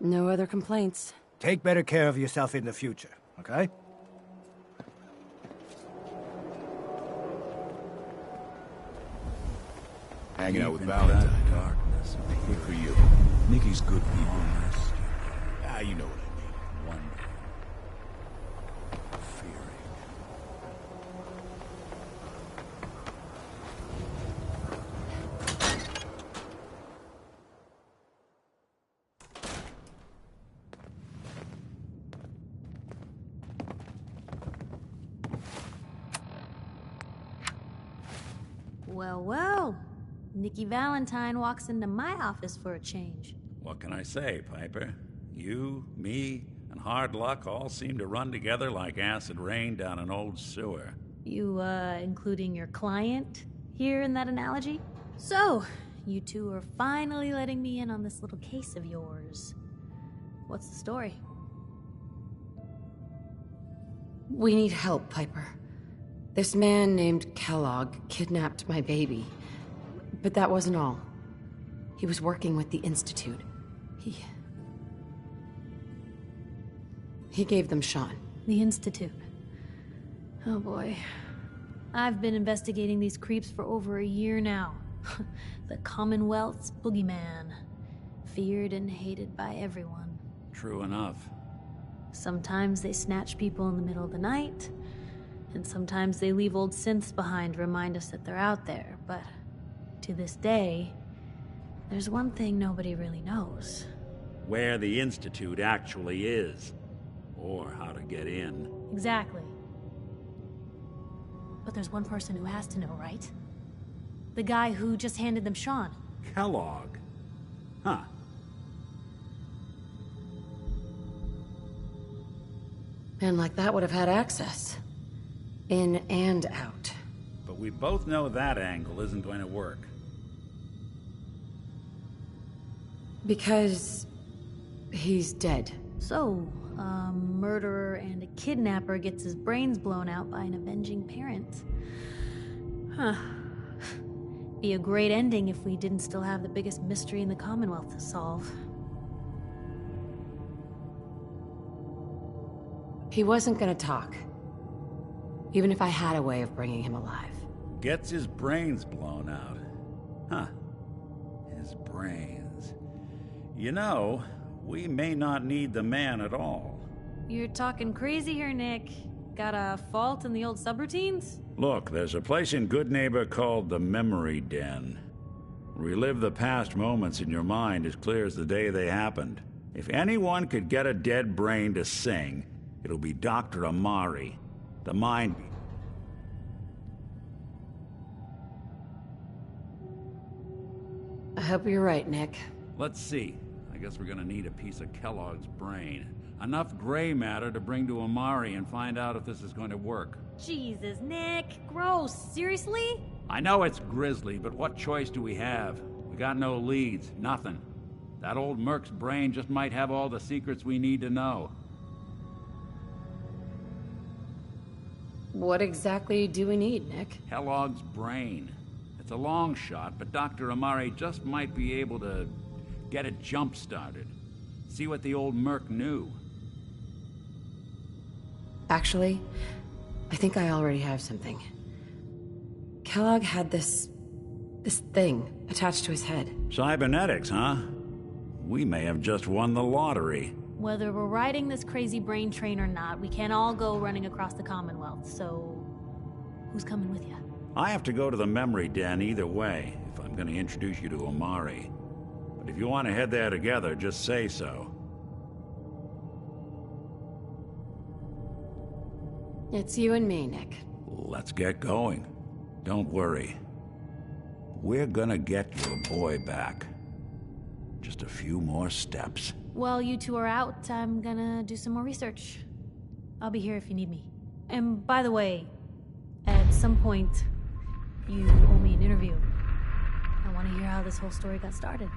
No other complaints. Take better care of yourself in the future, okay? Hanging out with Deep into Valentine. that darkness. Good for you. Nikki's good people. You know what I mean. Wondering. Fearing. Well, well. Nikki Valentine walks into my office for a change. What can I say, Piper? You, me, and hard luck all seem to run together like acid rain down an old sewer. You, including your client here in that analogy? So, you two are finally letting me in on this little case of yours. What's the story? We need help, Piper. This man named Kellogg kidnapped my baby. But that wasn't all. He was working with the Institute. He gave them Sean. The Institute. Oh boy. I've been investigating these creeps for over a year now. The Commonwealth's boogeyman. Feared and hated by everyone. True enough. Sometimes they snatch people in the middle of the night, and sometimes they leave old synths behind to remind us that they're out there, but to this day, there's one thing nobody really knows. Where the Institute actually is. Or how to get in. Exactly. But there's one person who has to know, right? The guy who just handed them Sean. Kellogg. Huh. Man like that would have had access. In and out. But we both know that angle isn't going to work. Because he's dead. So, a murderer and a kidnapper gets his brains blown out by an avenging parent. Huh. Be a great ending if we didn't still have the biggest mystery in the Commonwealth to solve. He wasn't gonna talk. Even if I had a way of bringing him alive. Gets his brains blown out. Huh. His brains. You know, we may not need the man at all. You're talking crazy here, Nick. Got a fault in the old subroutines? Look, there's a place in Good Neighbor called the Memory Den. Relive the past moments in your mind as clear as the day they happened. If anyone could get a dead brain to sing, it'll be Dr. Amari. The mind... I hope you're right, Nick. Let's see. I guess we're gonna need a piece of Kellogg's brain. Enough gray matter to bring to Amari and find out if this is going to work. Jesus, Nick. Gross. Seriously? I know it's grisly, but what choice do we have? We got no leads. Nothing. That old Merc's brain just might have all the secrets we need to know. What exactly do we need, Nick? Kellogg's brain. It's a long shot, but Dr. Amari just might be able to get it jump-started. See what the old Merc knew. Actually, I think I already have something. Kellogg had this thing attached to his head. Cybernetics, huh? We may have just won the lottery. Whether we're riding this crazy brain train or not, we can't all go running across the Commonwealth, so... who's coming with you? I have to go to the Memory Den either way, if I'm going to introduce you to Amari. But if you want to head there together, just say so. It's you and me, Nick. Let's get going. Don't worry. We're gonna get your boy back. Just a few more steps. While you two are out, I'm gonna do some more research. I'll be here if you need me. And by the way, at some point, you owe me an interview. I want to hear how this whole story got started.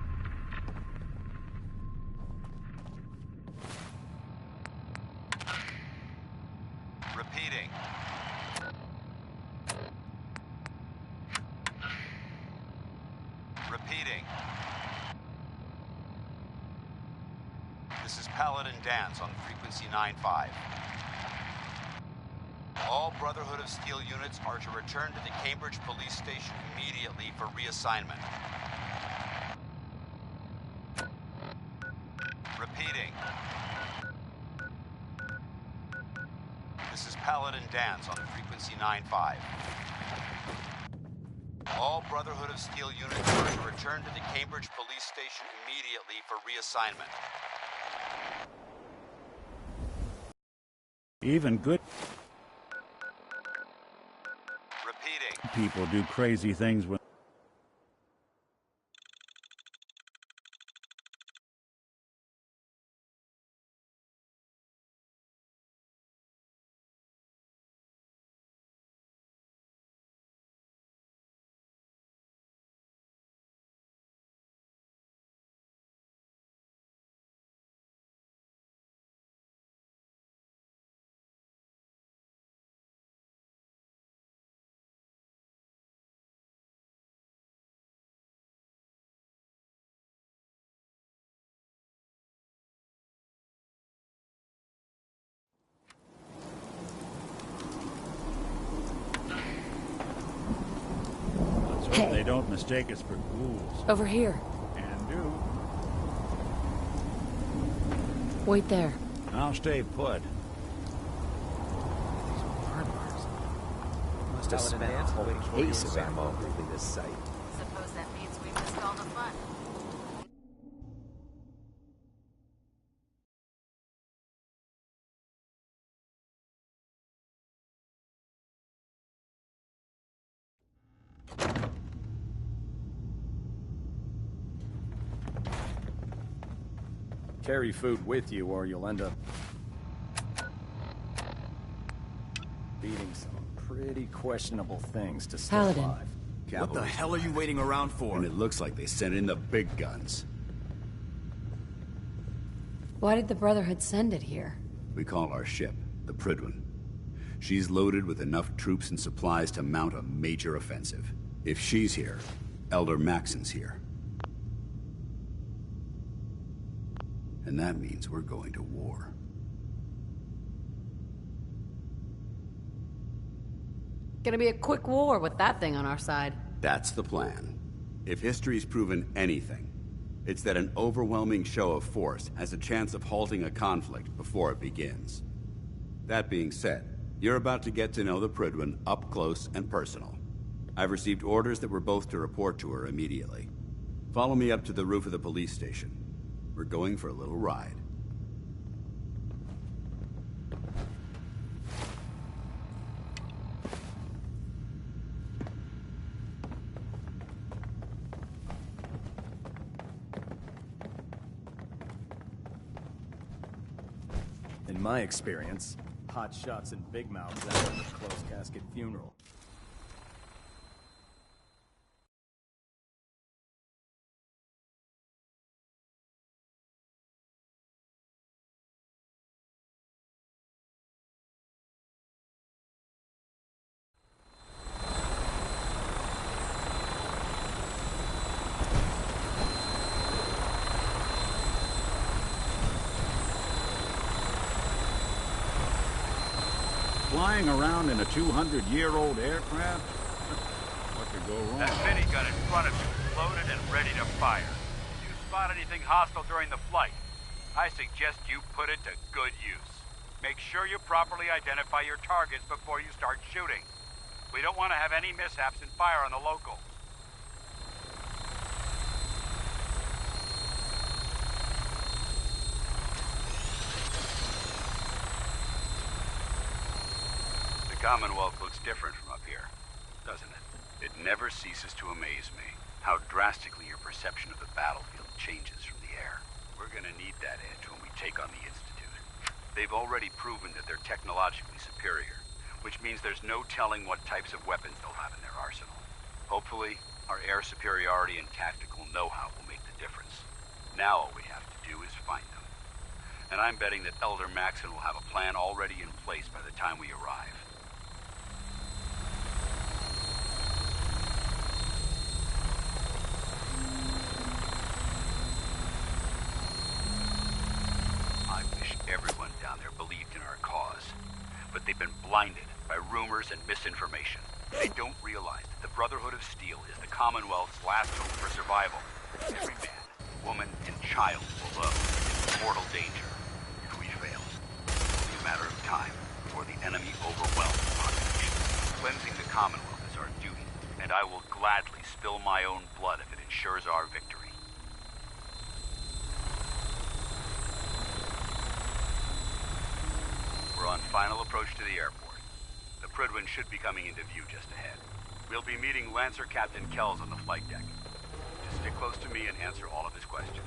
Repeating. Repeating. This is Paladin Dance on frequency 9-5. All Brotherhood of Steel units are to return to the Cambridge Police Station immediately for reassignment. Repeating. This is Paladin Dance on frequency 9-5. All Brotherhood of Steel units are to return to the Cambridge Police Station immediately for reassignment. Even good... Repeating. people do crazy things with... Hey. They don't mistake us for ghouls. Over here. And do. Wait there. I'll stay put. Must have spent a whole case of ammo leaving this site. Suppose that means we missed all the fun. Carry food with you or you'll end up eating some pretty questionable things to stay Paladin. alive. What the hell are you waiting around for? And it looks like they sent in the big guns. Why did the Brotherhood send it here? We call our ship the Prydwen. She's loaded with enough troops and supplies to mount a major offensive. If she's here, Elder Maxon's here. And that means we're going to war. Gonna be a quick war with that thing on our side. That's the plan. If history's proven anything, it's that an overwhelming show of force has a chance of halting a conflict before it begins. That being said, you're about to get to know the Prydwen up close and personal. I've received orders that we're both to report to her immediately. Follow me up to the roof of the police station. We're going for a little ride. In my experience, hot shots and big mouths end up at a closed casket funeral. Flying around in a 200-year-old aircraft? What could go wrong? That minigun in front of you is loaded and ready to fire. If you spot anything hostile during the flight, I suggest you put it to good use. Make sure you properly identify your targets before you start shooting. We don't want to have any mishaps and fire on the locals. The Commonwealth looks different from up here, doesn't it? It never ceases to amaze me how drastically your perception of the battlefield changes from the air. We're gonna need that edge when we take on the Institute. They've already proven that they're technologically superior, which means there's no telling what types of weapons they'll have in their arsenal. Hopefully, our air superiority and tactical know-how will make the difference. Now all we have to do is find them. And I'm betting that Elder Maxon will have a plan already in place by the time we arrive. I wish everyone down there believed in our cause, but they've been blinded by rumors and misinformation. They don't realize that the Brotherhood of Steel is the Commonwealth's last hope for survival. Every man, woman, and child below is in mortal danger. If we fail, it's only a matter of time before the enemy overwhelms the population. Cleansing the Commonwealth is our duty, and I will gladly spill my own blood if it ensures our victory. We're on final approach to the airport. The Prydwen should be coming into view just ahead. We'll be meeting Lancer Captain Kells on the flight deck. Just stick close to me and answer all of his questions.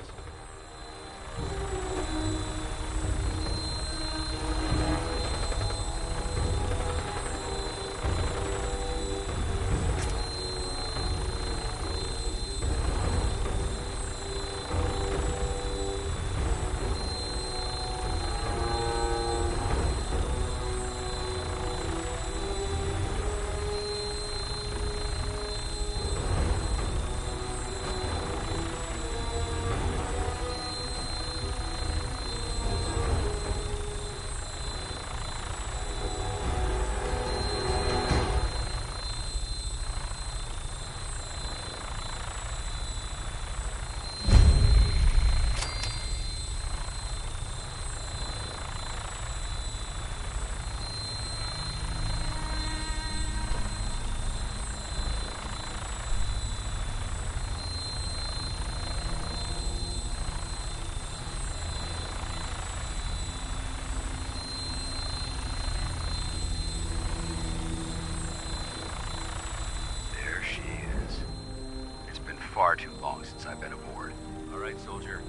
Far too long since I've been aboard. All right, soldier.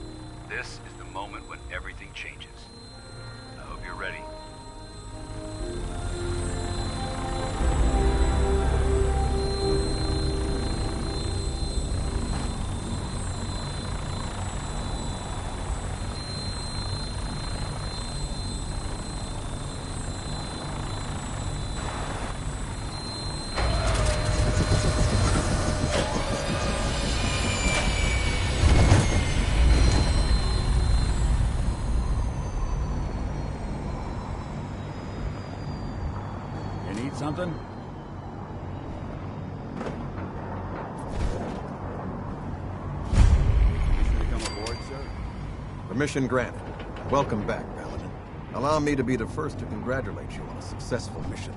This is the moment when everything changes. I hope you're ready. Something? Permission to come aboard, sir? Permission granted. Welcome back, Paladin. Allow me to be the first to congratulate you on a successful mission.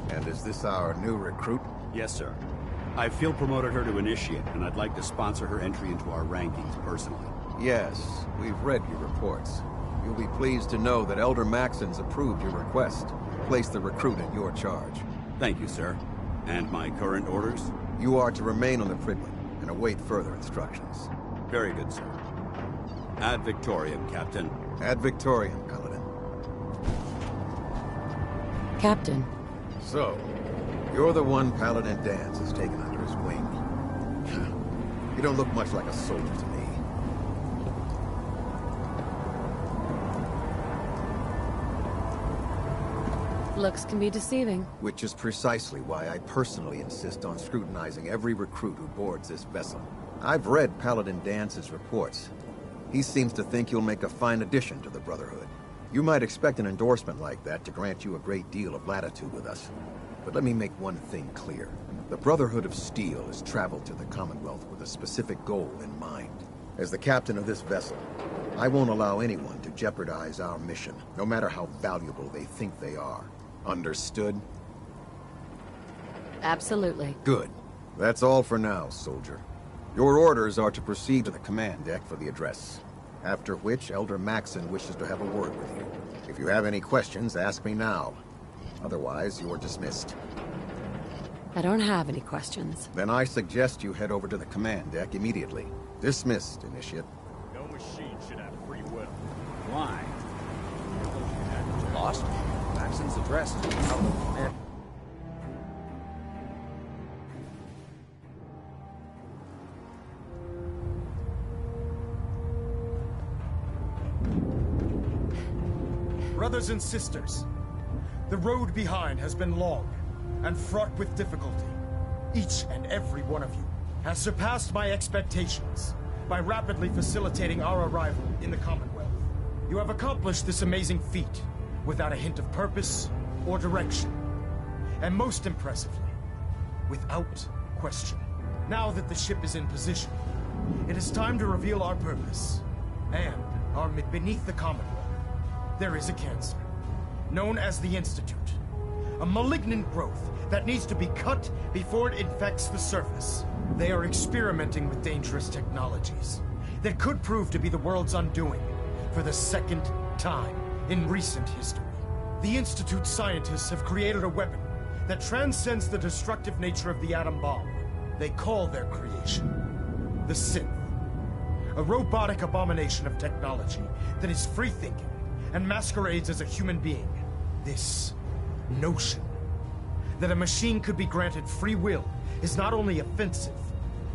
And is this our new recruit? Yes, sir. I field promoted her to initiate, and I'd like to sponsor her entry into our rankings personally. Yes, we've read your reports. You'll be pleased to know that Elder Maxon's approved your request. Place the recruit in your charge. Thank you, sir. And my current orders? You are to remain on the Prydwen and await further instructions. Very good, sir. Ad Victoriam, Captain. Ad Victoriam, Paladin. Captain. So, you're the one Paladin Danse has taken under his wing. You don't look much like a soldier to me. Looks can be deceiving. Which is precisely why I personally insist on scrutinizing every recruit who boards this vessel. I've read Paladin Dance's reports. He seems to think you'll make a fine addition to the Brotherhood. You might expect an endorsement like that to grant you a great deal of latitude with us. But let me make one thing clear. The Brotherhood of Steel has traveled to the Commonwealth with a specific goal in mind. As the captain of this vessel, I won't allow anyone to jeopardize our mission, no matter how valuable they think they are. Understood? Absolutely. Good. That's all for now, soldier. Your orders are to proceed to the command deck for the address. After which, Elder Maxon wishes to have a word with you. If you have any questions, ask me now. Otherwise, you're dismissed. I don't have any questions. Then I suggest you head over to the command deck immediately. Dismissed, Initiate. No machine should have free will. Why? Lost? Maxon's address is out of the command. Brothers and sisters, the road behind has been long and fraught with difficulty. Each and every one of you has surpassed my expectations by rapidly facilitating our arrival in the Commonwealth. You have accomplished this amazing feat without a hint of purpose or direction. And most impressively, without question. Now that the ship is in position, it is time to reveal our purpose and our beneath the Commonwealth. There is a cancer, known as the Institute. A malignant growth that needs to be cut before it infects the surface. They are experimenting with dangerous technologies that could prove to be the world's undoing for the second time in recent history. The Institute's scientists have created a weapon that transcends the destructive nature of the atom bomb. They call their creation the synth. A robotic abomination of technology that is free-thinking and masquerades as a human being. This notion that a machine could be granted free will is not only offensive,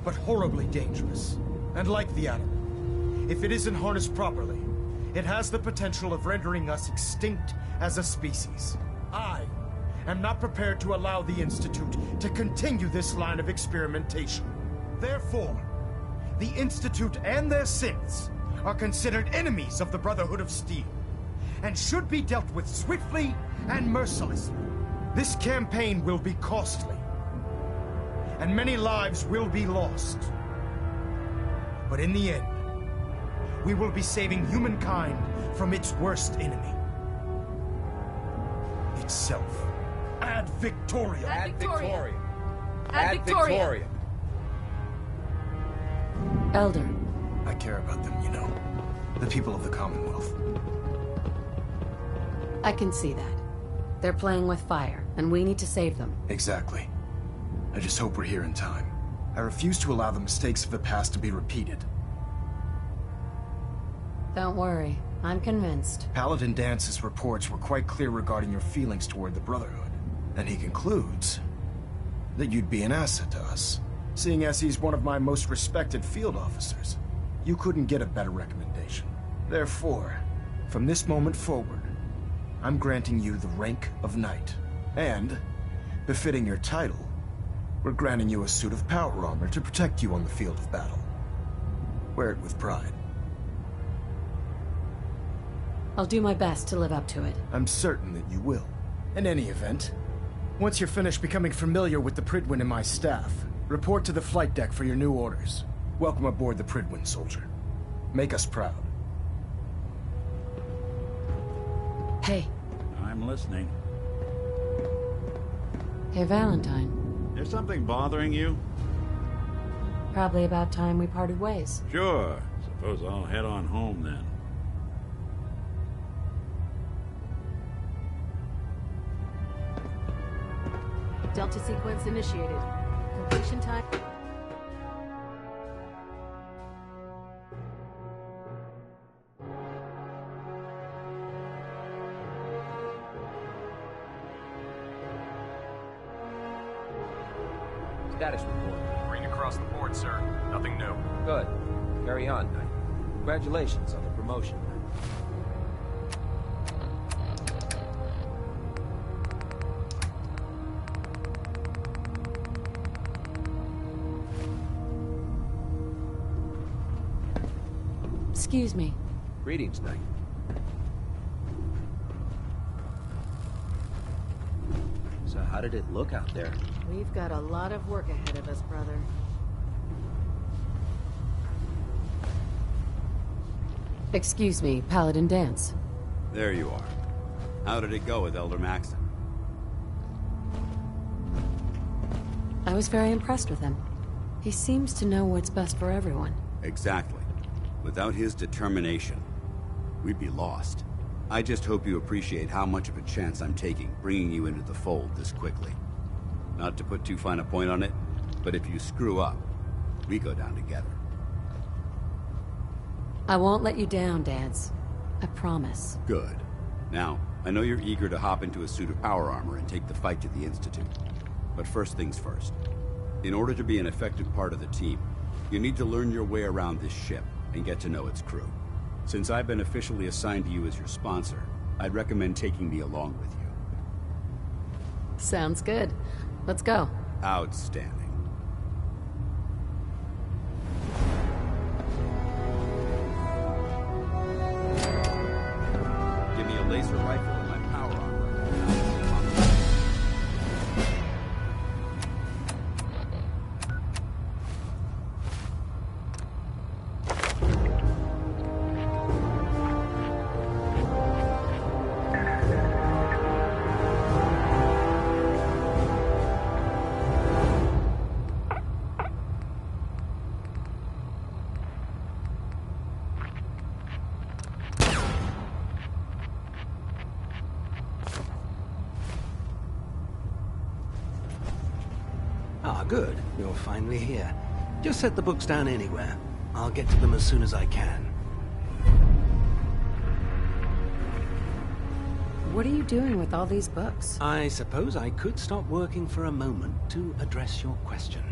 but horribly dangerous. And like the atom, if it isn't harnessed properly, it has the potential of rendering us extinct as a species. I am not prepared to allow the Institute to continue this line of experimentation. Therefore, the Institute and their synths are considered enemies of the Brotherhood of Steel, and should be dealt with swiftly and mercilessly. This campaign will be costly, and many lives will be lost. But in the end, we will be saving humankind from its worst enemy. Itself. Ad Victoriam! Ad Victoriam! Ad Victoriam! Elder. I care about them, you know. The people of the Commonwealth. I can see that. They're playing with fire, and we need to save them. Exactly. I just hope we're here in time. I refuse to allow the mistakes of the past to be repeated. Don't worry. I'm convinced. Paladin Dance's reports were quite clear regarding your feelings toward the Brotherhood. And he concludes that you'd be an asset to us. Seeing as he's one of my most respected field officers, you couldn't get a better recommendation. Therefore, from this moment forward, I'm granting you the rank of Knight. And, befitting your title, we're granting you a suit of power armor to protect you on the field of battle. Wear it with pride. I'll do my best to live up to it. I'm certain that you will. In any event, once you're finished becoming familiar with the Prydwen and my staff, report to the flight deck for your new orders. Welcome aboard the Prydwen, soldier. Make us proud. Hey. I'm listening. Hey, Valentine. There's something bothering you? Probably about time we parted ways. Sure. Suppose I'll head on home then. Delta sequence initiated. Completion time. Status report. Green across the board, sir. Nothing new. Good. Carry on, Knight. Congratulations on the promotion. Excuse me. Greetings, Knight. So how did it look out there? We've got a lot of work ahead of us, brother. Excuse me, Paladin Dance. There you are. How did it go with Elder Maxon? I was very impressed with him. He seems to know what's best for everyone. Exactly. Without his determination, we'd be lost. I just hope you appreciate how much of a chance I'm taking bringing you into the fold this quickly. Not to put too fine a point on it, but if you screw up, we go down together. I won't let you down, Dance. I promise. Good. Now, I know you're eager to hop into a suit of power armor and take the fight to the Institute. But first things first. In order to be an effective part of the team, you need to learn your way around this ship and get to know its crew. Since I've been officially assigned to you as your sponsor, I'd recommend taking me along with you. Sounds good. Let's go. Outstanding. Give me a laser rifle and my power armor. Ah, good. You're finally here. Just set the books down anywhere. I'll get to them as soon as I can. What are you doing with all these books? I suppose I could stop working for a moment to address your question.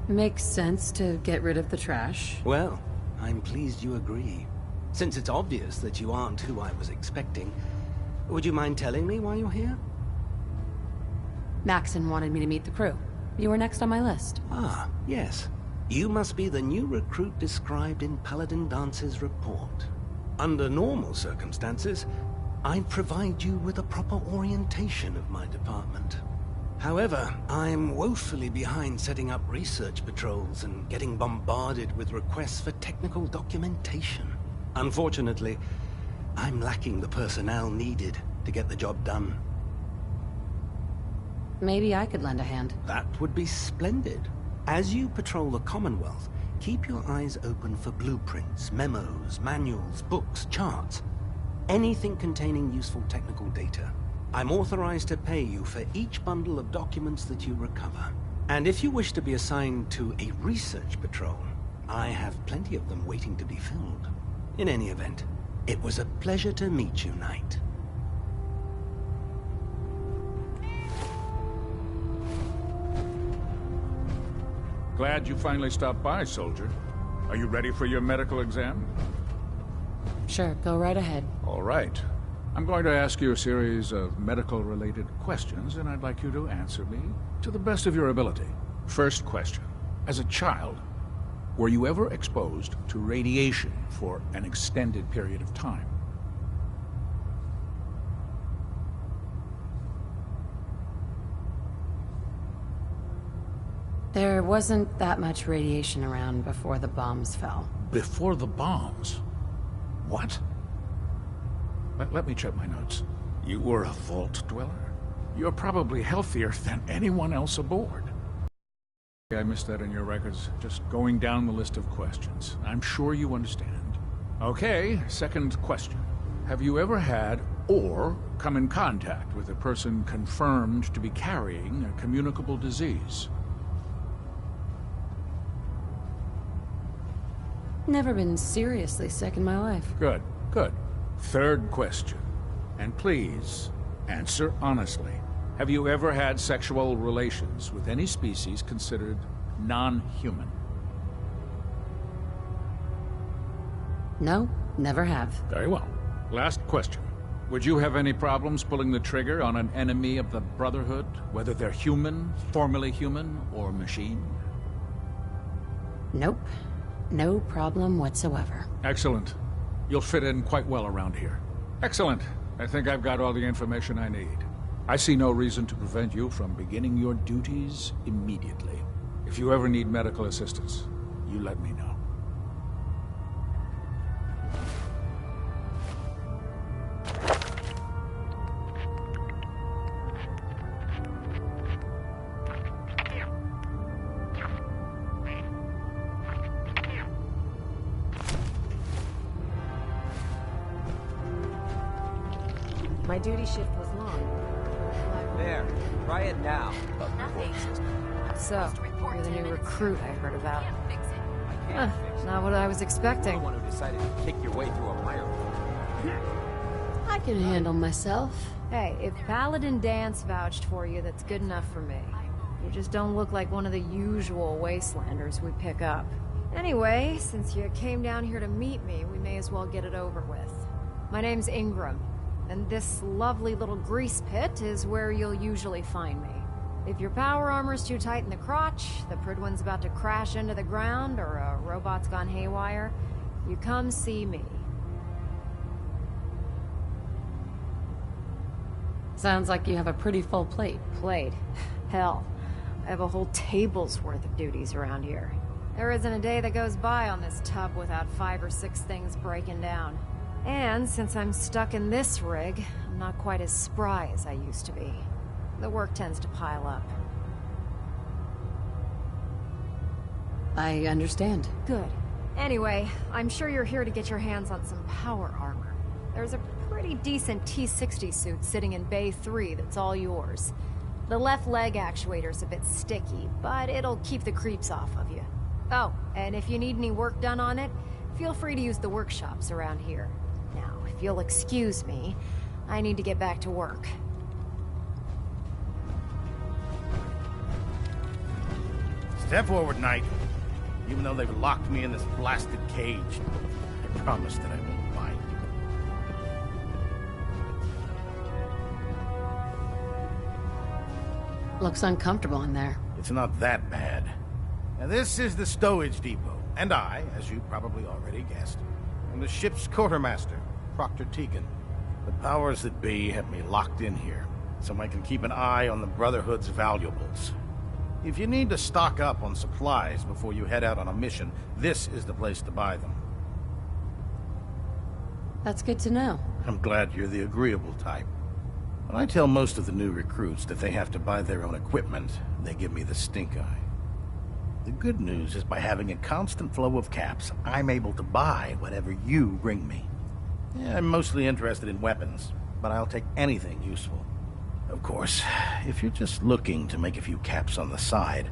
Makes sense to get rid of the trash. Well, I'm pleased you agree. Since it's obvious that you aren't who I was expecting, would you mind telling me why you're here? Maxon wanted me to meet the crew. You were next on my list. Ah, yes. You must be the new recruit described in Paladin Dance's report. Under normal circumstances, I'd provide you with a proper orientation of my department. However, I'm woefully behind setting up research patrols and getting bombarded with requests for technical documentation. Unfortunately, I'm lacking the personnel needed to get the job done. Maybe I could lend a hand. That would be splendid. As you patrol the Commonwealth, keep your eyes open for blueprints, memos, manuals, books, charts. Anything containing useful technical data. I'm authorized to pay you for each bundle of documents that you recover. And if you wish to be assigned to a research patrol, I have plenty of them waiting to be filled. In any event, it was a pleasure to meet you, Knight. Glad you finally stopped by, soldier. Are you ready for your medical exam? Sure, go right ahead. All right. I'm going to ask you a series of medical-related questions, and I'd like you to answer me to the best of your ability. First question. As a child, were you ever exposed to radiation for an extended period of time? There wasn't that much radiation around before the bombs fell. Before the bombs? What? Let me check my notes. You were a vault dweller? You're probably healthier than anyone else aboard. I missed that in your records. Just going down the list of questions. I'm sure you understand. Okay, second question. Have you ever had or come in contact with a person confirmed to be carrying a communicable disease? Never been seriously sick in my life. Good, good. Third question. And please, answer honestly. Have you ever had sexual relations with any species considered non-human? No, never have. Very well. Last question. Would you have any problems pulling the trigger on an enemy of the Brotherhood, whether they're human, formerly human, or machine? Nope. No problem whatsoever. Excellent. You'll fit in quite well around here. Excellent. I think I've got all the information I need. I see no reason to prevent you from beginning your duties immediately. If you ever need medical assistance, you let me know. My duty shift was long. There. Try it now. So, you're the new recruit I heard about. Not what I was expecting. You're the one who decided to kick your way through a mire. I can handle myself. Hey, if Paladin Dance vouched for you, that's good enough for me. You just don't look like one of the usual wastelanders we pick up. Anyway, since you came down here to meet me, we may as well get it over with. My name's Ingram. And this lovely little grease pit is where you'll usually find me. If your power armor's too tight in the crotch, the Prydwen's about to crash into the ground, or a robot's gone haywire, you come see me. Sounds like you have a pretty full plate. Plate? Hell, I have a whole table's worth of duties around here. There isn't a day that goes by on this tub without 5 or 6 things breaking down. And since I'm stuck in this rig, I'm not quite as spry as I used to be. The work tends to pile up. I understand. Good. Anyway, I'm sure you're here to get your hands on some power armor. There's a pretty decent T-60 suit sitting in Bay 3 that's all yours. The left leg actuator's a bit sticky, but it'll keep the creeps off of you. Oh, and if you need any work done on it, feel free to use the workshops around here. Now, if you'll excuse me, I need to get back to work. Step forward, Knight. Even though they've locked me in this blasted cage, I promise that I won't bite. Looks uncomfortable in there. It's not that bad. Now, this is the stowage depot, and I, as you probably already guessed, am the ship's quartermaster, Proctor Tegan. The powers that be have me locked in here, so I can keep an eye on the Brotherhood's valuables. If you need to stock up on supplies before you head out on a mission, this is the place to buy them. That's good to know. I'm glad you're the agreeable type. When I tell most of the new recruits that they have to buy their own equipment, they give me the stink eye. The good news is by having a constant flow of caps, I'm able to buy whatever you bring me. Yeah, I'm mostly interested in weapons, but I'll take anything useful. Of course, if you're just looking to make a few caps on the side,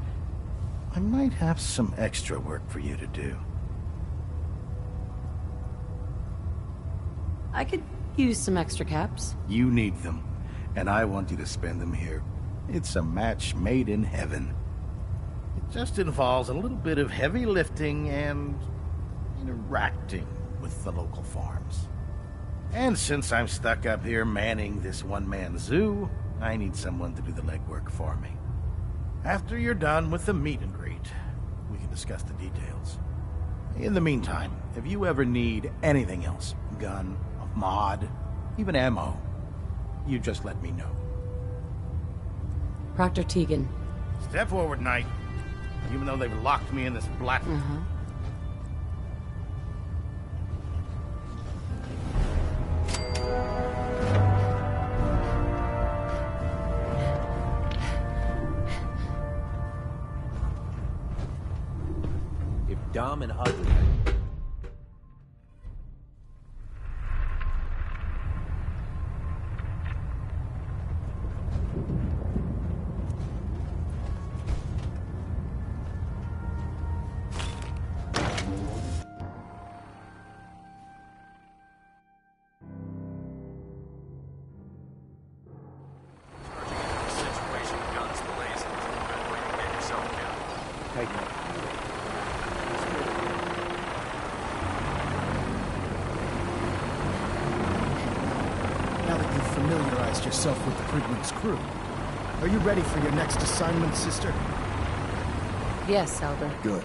I might have some extra work for you to do. I could use some extra caps. You need them, and I want you to spend them here. It's a match made in heaven. It just involves a little bit of heavy lifting and interacting with the local farms. And since I'm stuck up here manning this one-man zoo, I need someone to do the legwork for me. After you're done with the meet and greet, we can discuss the details. In the meantime, if you ever need anything else, gun, a mod, even ammo, you just let me know. Proctor Tegan. Step forward, Knight. Even though they've locked me in this black... Dumb and ugly. Situation, guns blazing. Good way to get yourself killed. Take it. Now that you've familiarized yourself with the Prydwen's crew, are you ready for your next assignment, sister? Yes, Elder. Good.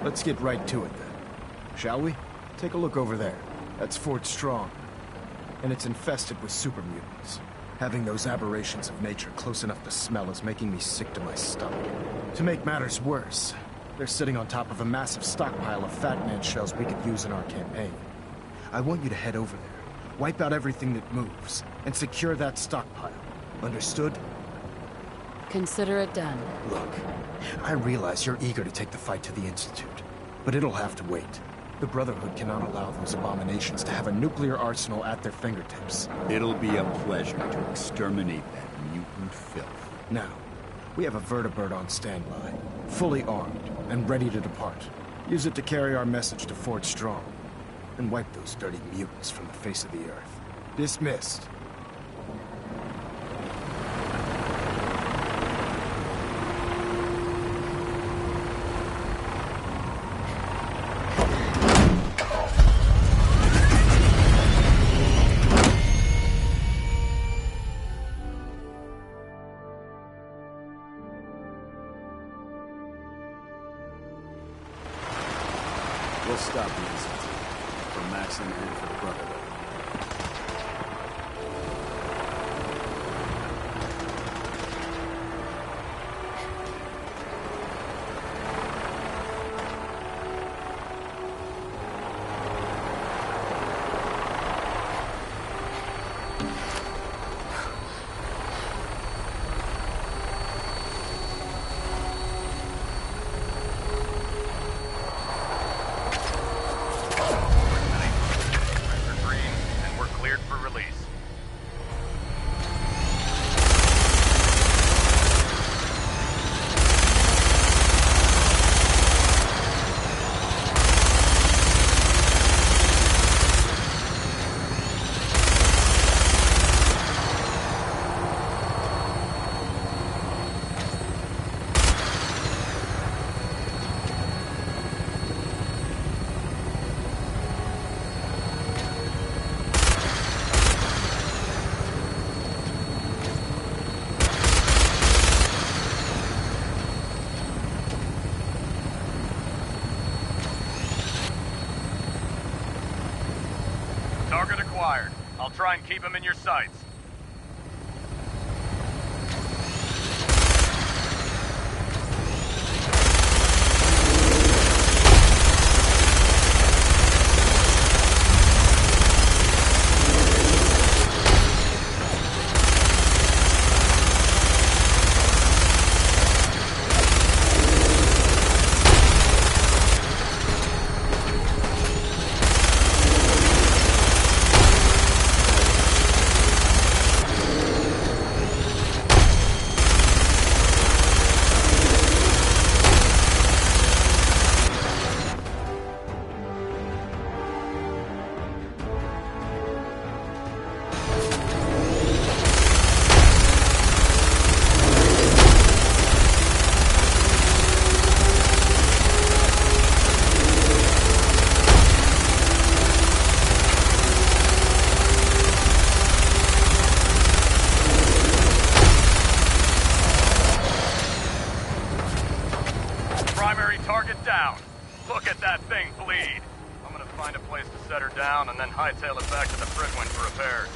Let's get right to it then. Shall we? Take a look over there. That's Fort Strong. And it's infested with super mutants. Having those aberrations of nature close enough to smell is making me sick to my stomach. To make matters worse, they're sitting on top of a massive stockpile of Fat Man shells we could use in our campaign. I want you to head over there. Wipe out everything that moves, and secure that stockpile. Understood? Consider it done. Look, I realize you're eager to take the fight to the Institute, but it'll have to wait. The Brotherhood cannot allow those abominations to have a nuclear arsenal at their fingertips. It'll be a pleasure to exterminate that mutant filth. Now, we have a vertibird on standby, fully armed, and ready to depart. Use it to carry our message to Fort Strong, and wipe those dirty mutants from the face of the earth. Dismissed. We'll stop the incident. For Maxim and for the Brotherhood. try and keep him in your sights. Primary target down. Look at that thing bleed. I'm gonna find a place to set her down and then hightail it back to the Prydwen for repairs.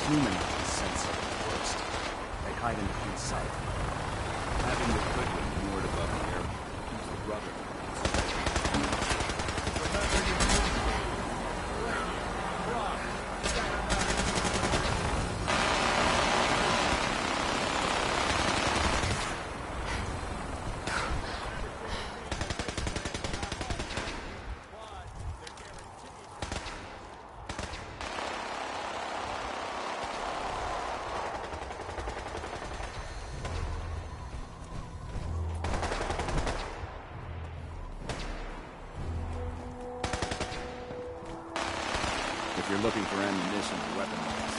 Human sense of the worst. They hide in plain sight. Having the Prydwen moored above here keeps the Brotherhood. If you're looking for ammunition or weapons,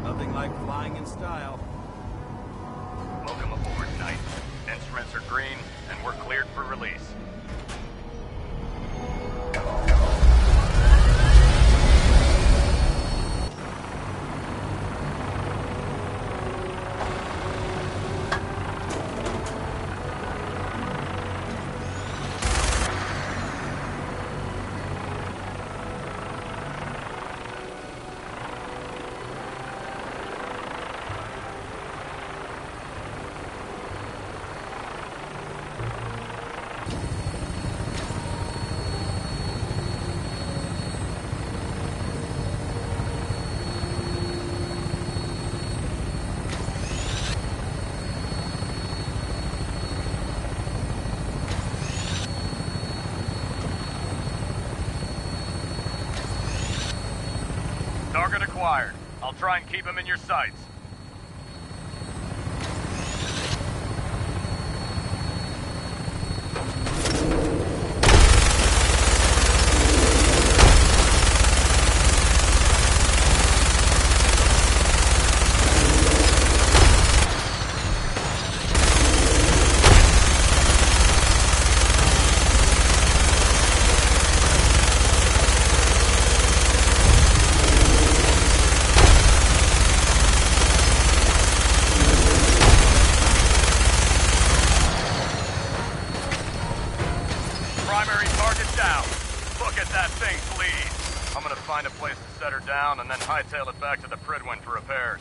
Nothing like flying in style. Welcome aboard, Knight. Instruments are green, and we're cleared for release. Target acquired. I'll try and keep him in your sights. Primary target down. Look at that thing bleed. I'm gonna find a place to set her down and then hightail it back to the Prydwen for repairs.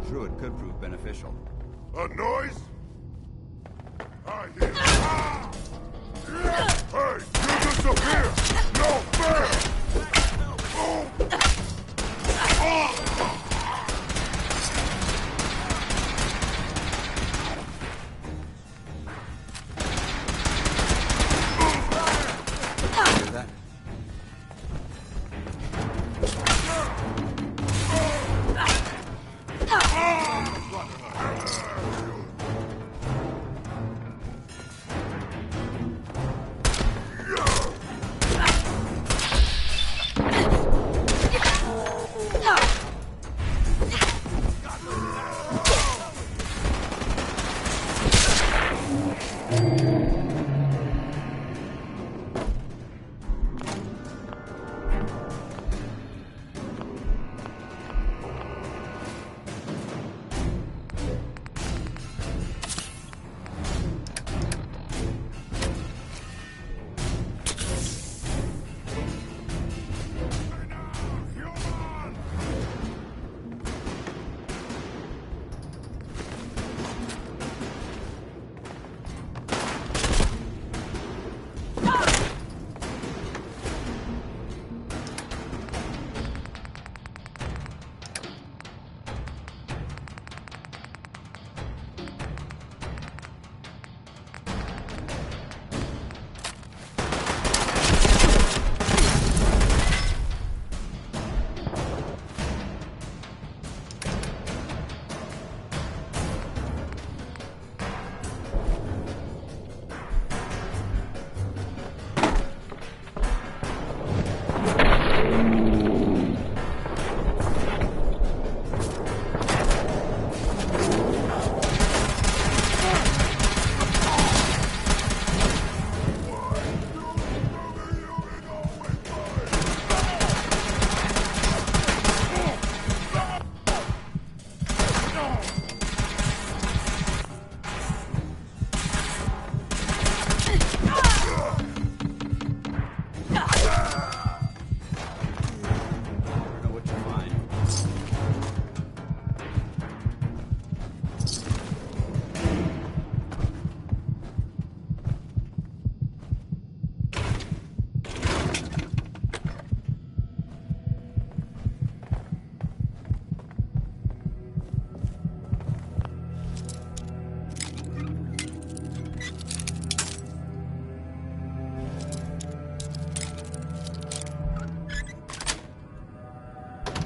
Druid could prove beneficial. A noise? I hear. Ah! Hey, you disappear! No fair! Oh! Hear that?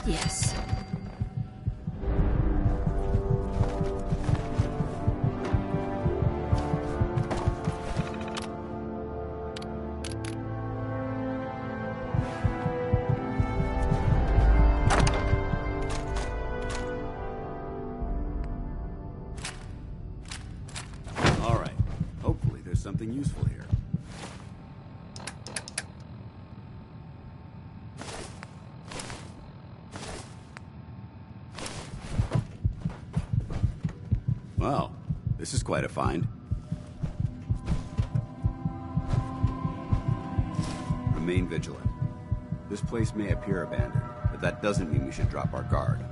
Yes. All right. Hopefully there's something useful here. Well, this is quite a find. Remain vigilant. This place may appear abandoned, but that doesn't mean we should drop our guard.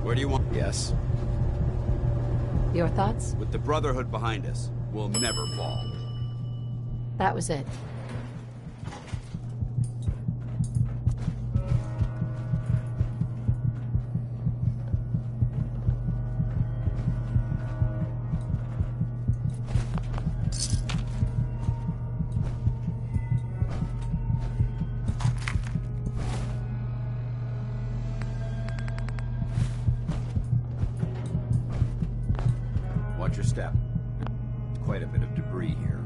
Where do you want? Yes. Your thoughts? With the Brotherhood behind us, we'll never fall. That was it. step. Quite a bit of debris here.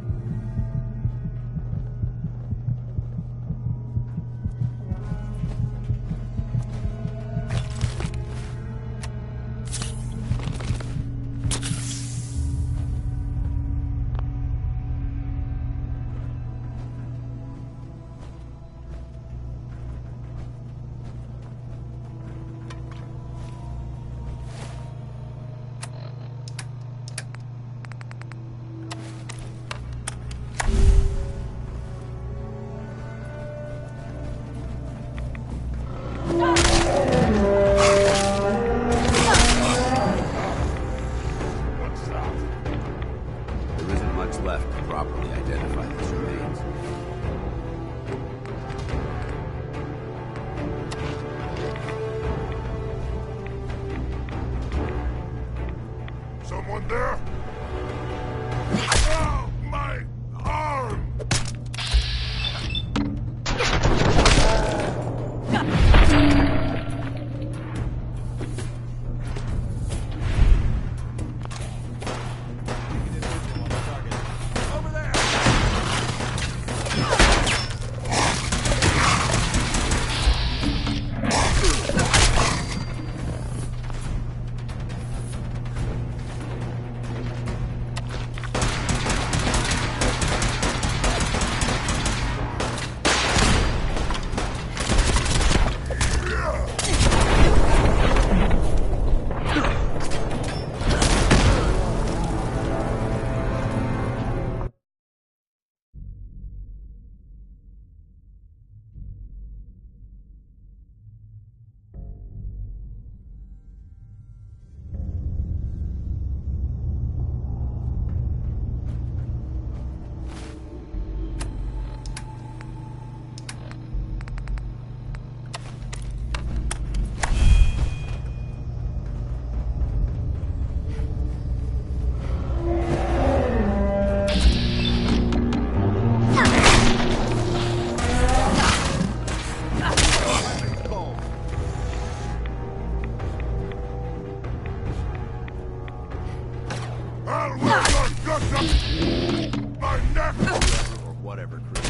There isn't much left to properly identify these remains. Someone there? Oh, my arm! My neck! Or whatever, crew.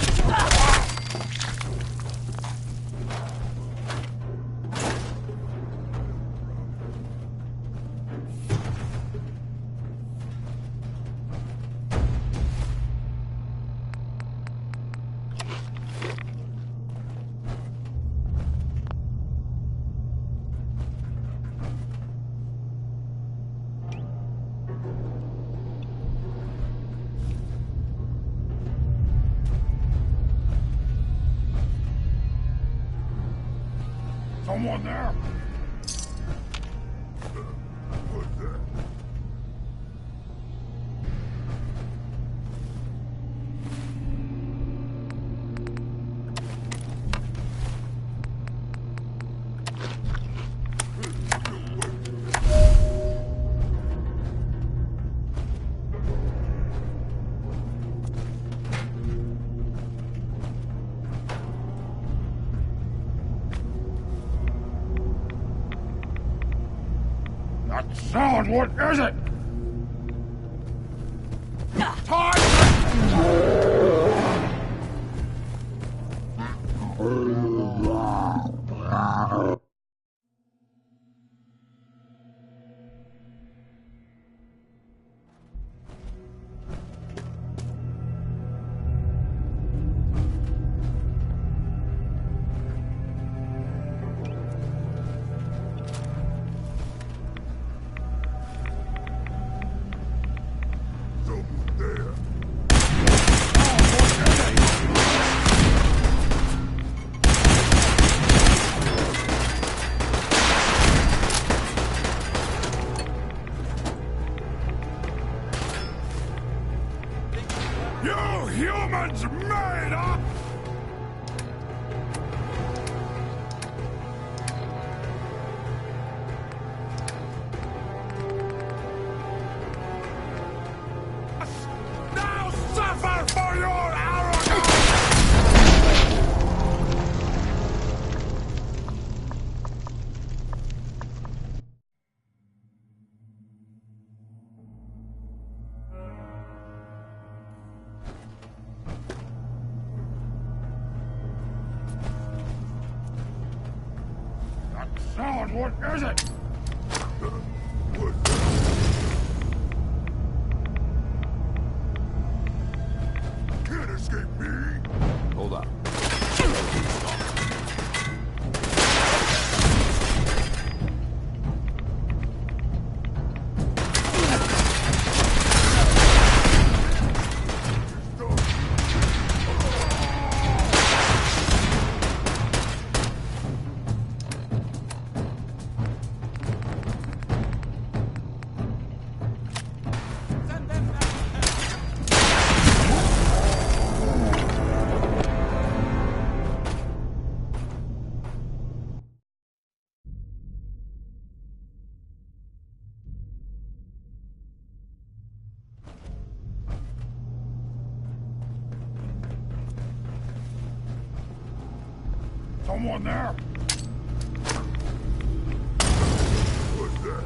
Someone there? What's that? That sound, what is it? Someone there. sound, what is it? Can't escape me! Hold up. Someone there? What's that?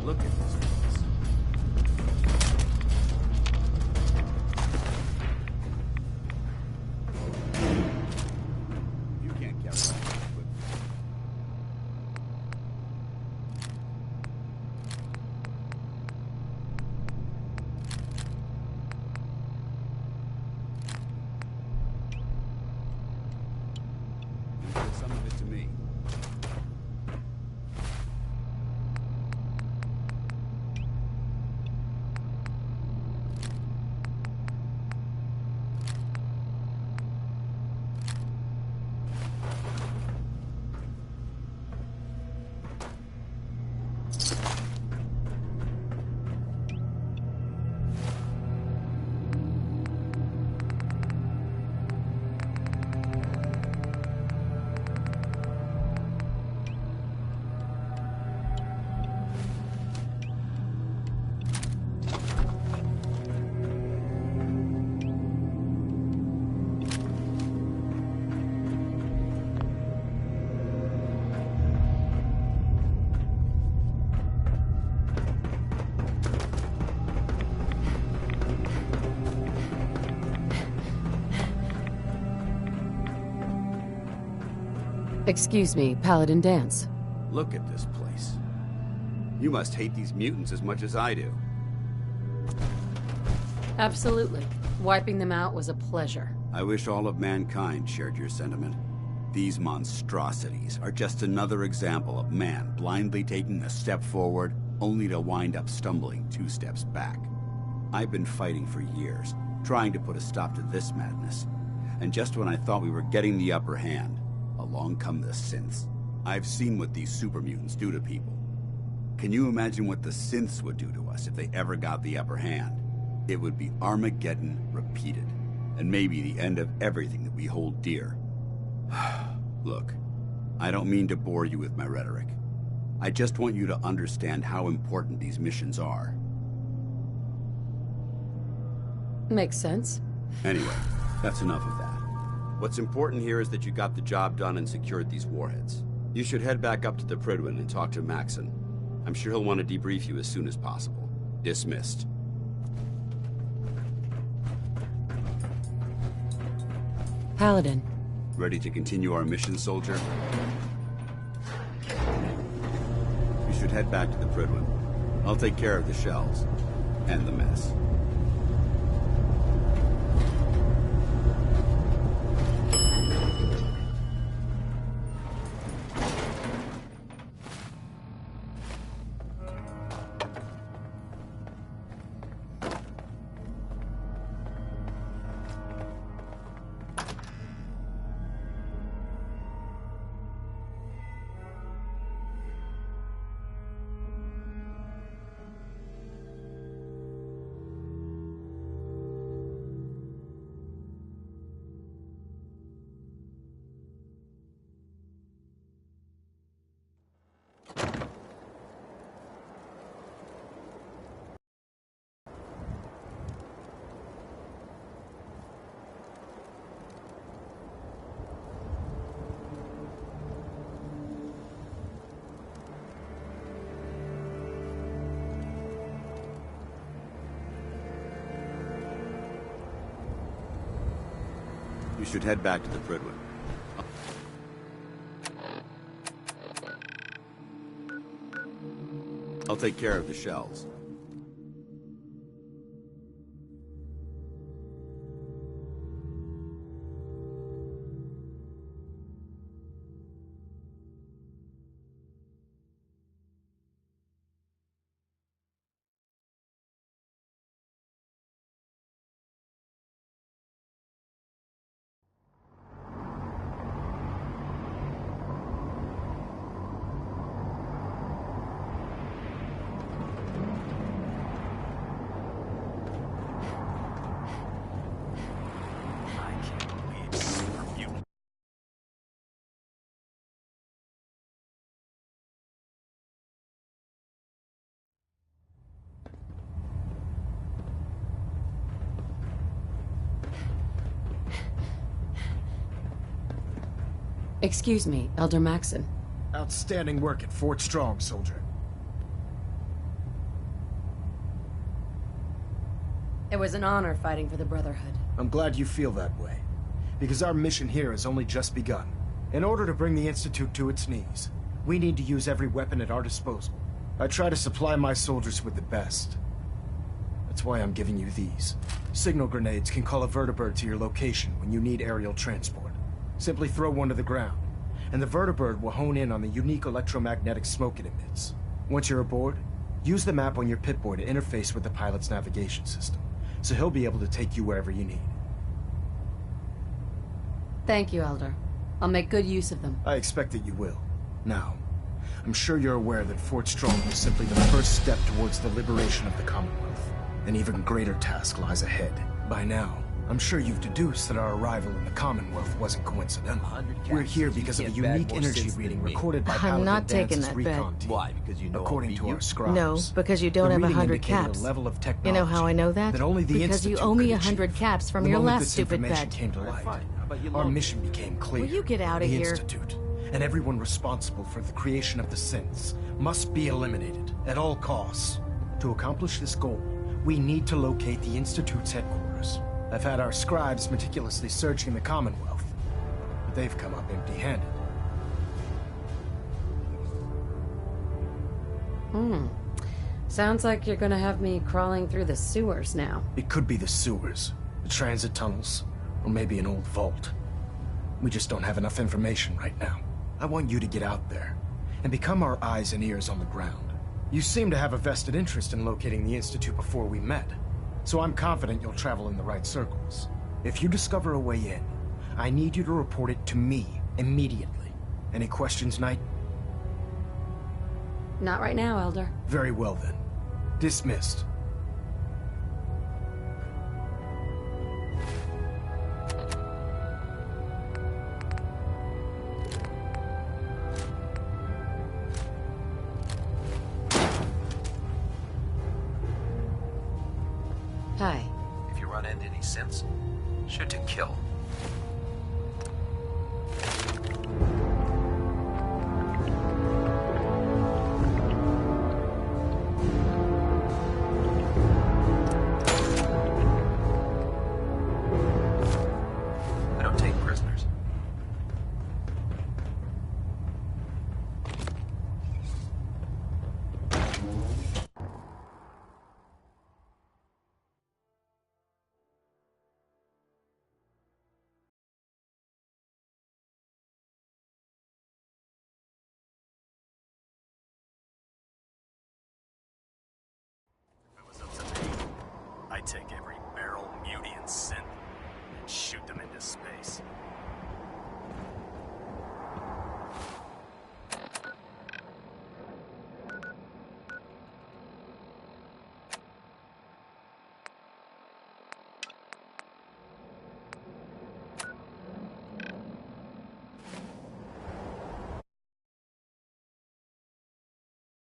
Look at this place. You can't carry that equipment. You give some of it to me. Excuse me, Paladin Dance. Look at this place. You must hate these mutants as much as I do. Absolutely. Wiping them out was a pleasure. I wish all of mankind shared your sentiment. These monstrosities are just another example of man blindly taking a step forward, only to wind up stumbling 2 steps back. I've been fighting for years, trying to put a stop to this madness. And just when I thought we were getting the upper hand, along come the synths. I've seen what these super mutants do to people. Can you imagine what the synths would do to us if they ever got the upper hand? It would be Armageddon repeated, and maybe the end of everything that we hold dear. Look, I don't mean to bore you with my rhetoric. I just want you to understand how important these missions are. Makes sense. Anyway, that's enough of that. What's important here is that you got the job done and secured these warheads. You should head back up to the Prydwen and talk to Maxon. I'm sure he'll want to debrief you as soon as possible. Dismissed. Paladin. Ready to continue our mission, soldier? You should head back to the Prydwen. I'll take care of the shells. And the mess. You should head back to the Prydwen. I'll take care of the shells. Excuse me, Elder Maxon. Outstanding work at Fort Strong, soldier. It was an honor fighting for the Brotherhood. I'm glad you feel that way, because our mission here has only just begun. In order to bring the Institute to its knees, we need to use every weapon at our disposal. I try to supply my soldiers with the best. That's why I'm giving you these. Signal grenades can call a vertibird to your location when you need aerial transport. Simply throw one to the ground, and the vertibird will hone in on the unique electromagnetic smoke it emits. Once you're aboard, use the map on your Pip-Boy to interface with the pilot's navigation system, so he'll be able to take you wherever you need. Thank you, Elder. I'll make good use of them. I expect that you will. Now, I'm sure you're aware that Fort Strong is simply the first step towards the liberation of the Commonwealth. An even greater task lies ahead. By now, I'm sure you've deduced that our arrival in the Commonwealth wasn't coincidental. We're here because of a unique energy reading recorded by Paladin not taking Dance's that recon bet. team. Why? Because you know According to our scribes. No, because you don't the have reading 100 indicated caps. A level of You technology know how I know that? only the because you Institute owe me could 100 achieve. caps from The your moment last this stupid information bet. came to light, our mission became clear. Will you get out of the here? Institute, and everyone responsible for the creation of the synths, must be eliminated at all costs. To accomplish this goal, we need to locate the Institute's headquarters. I've had our scribes meticulously searching the Commonwealth, but they've come up empty-handed. Sounds like you're gonna have me crawling through the sewers now. It could be the sewers, the transit tunnels, or maybe an old vault. We just don't have enough information right now. I want you to get out there and become our eyes and ears on the ground. You seem to have a vested interest in locating the Institute before we met, so I'm confident you'll travel in the right circles. If you discover a way in, I need you to report it to me immediately. Any questions, Knight? Not right now, Elder. Very well then. Dismissed. Hi. If you run into any sense, shoot to kill. I don't take prisoners. If it was up to me, I'd take every barrel, muty, and synth and shoot them into space.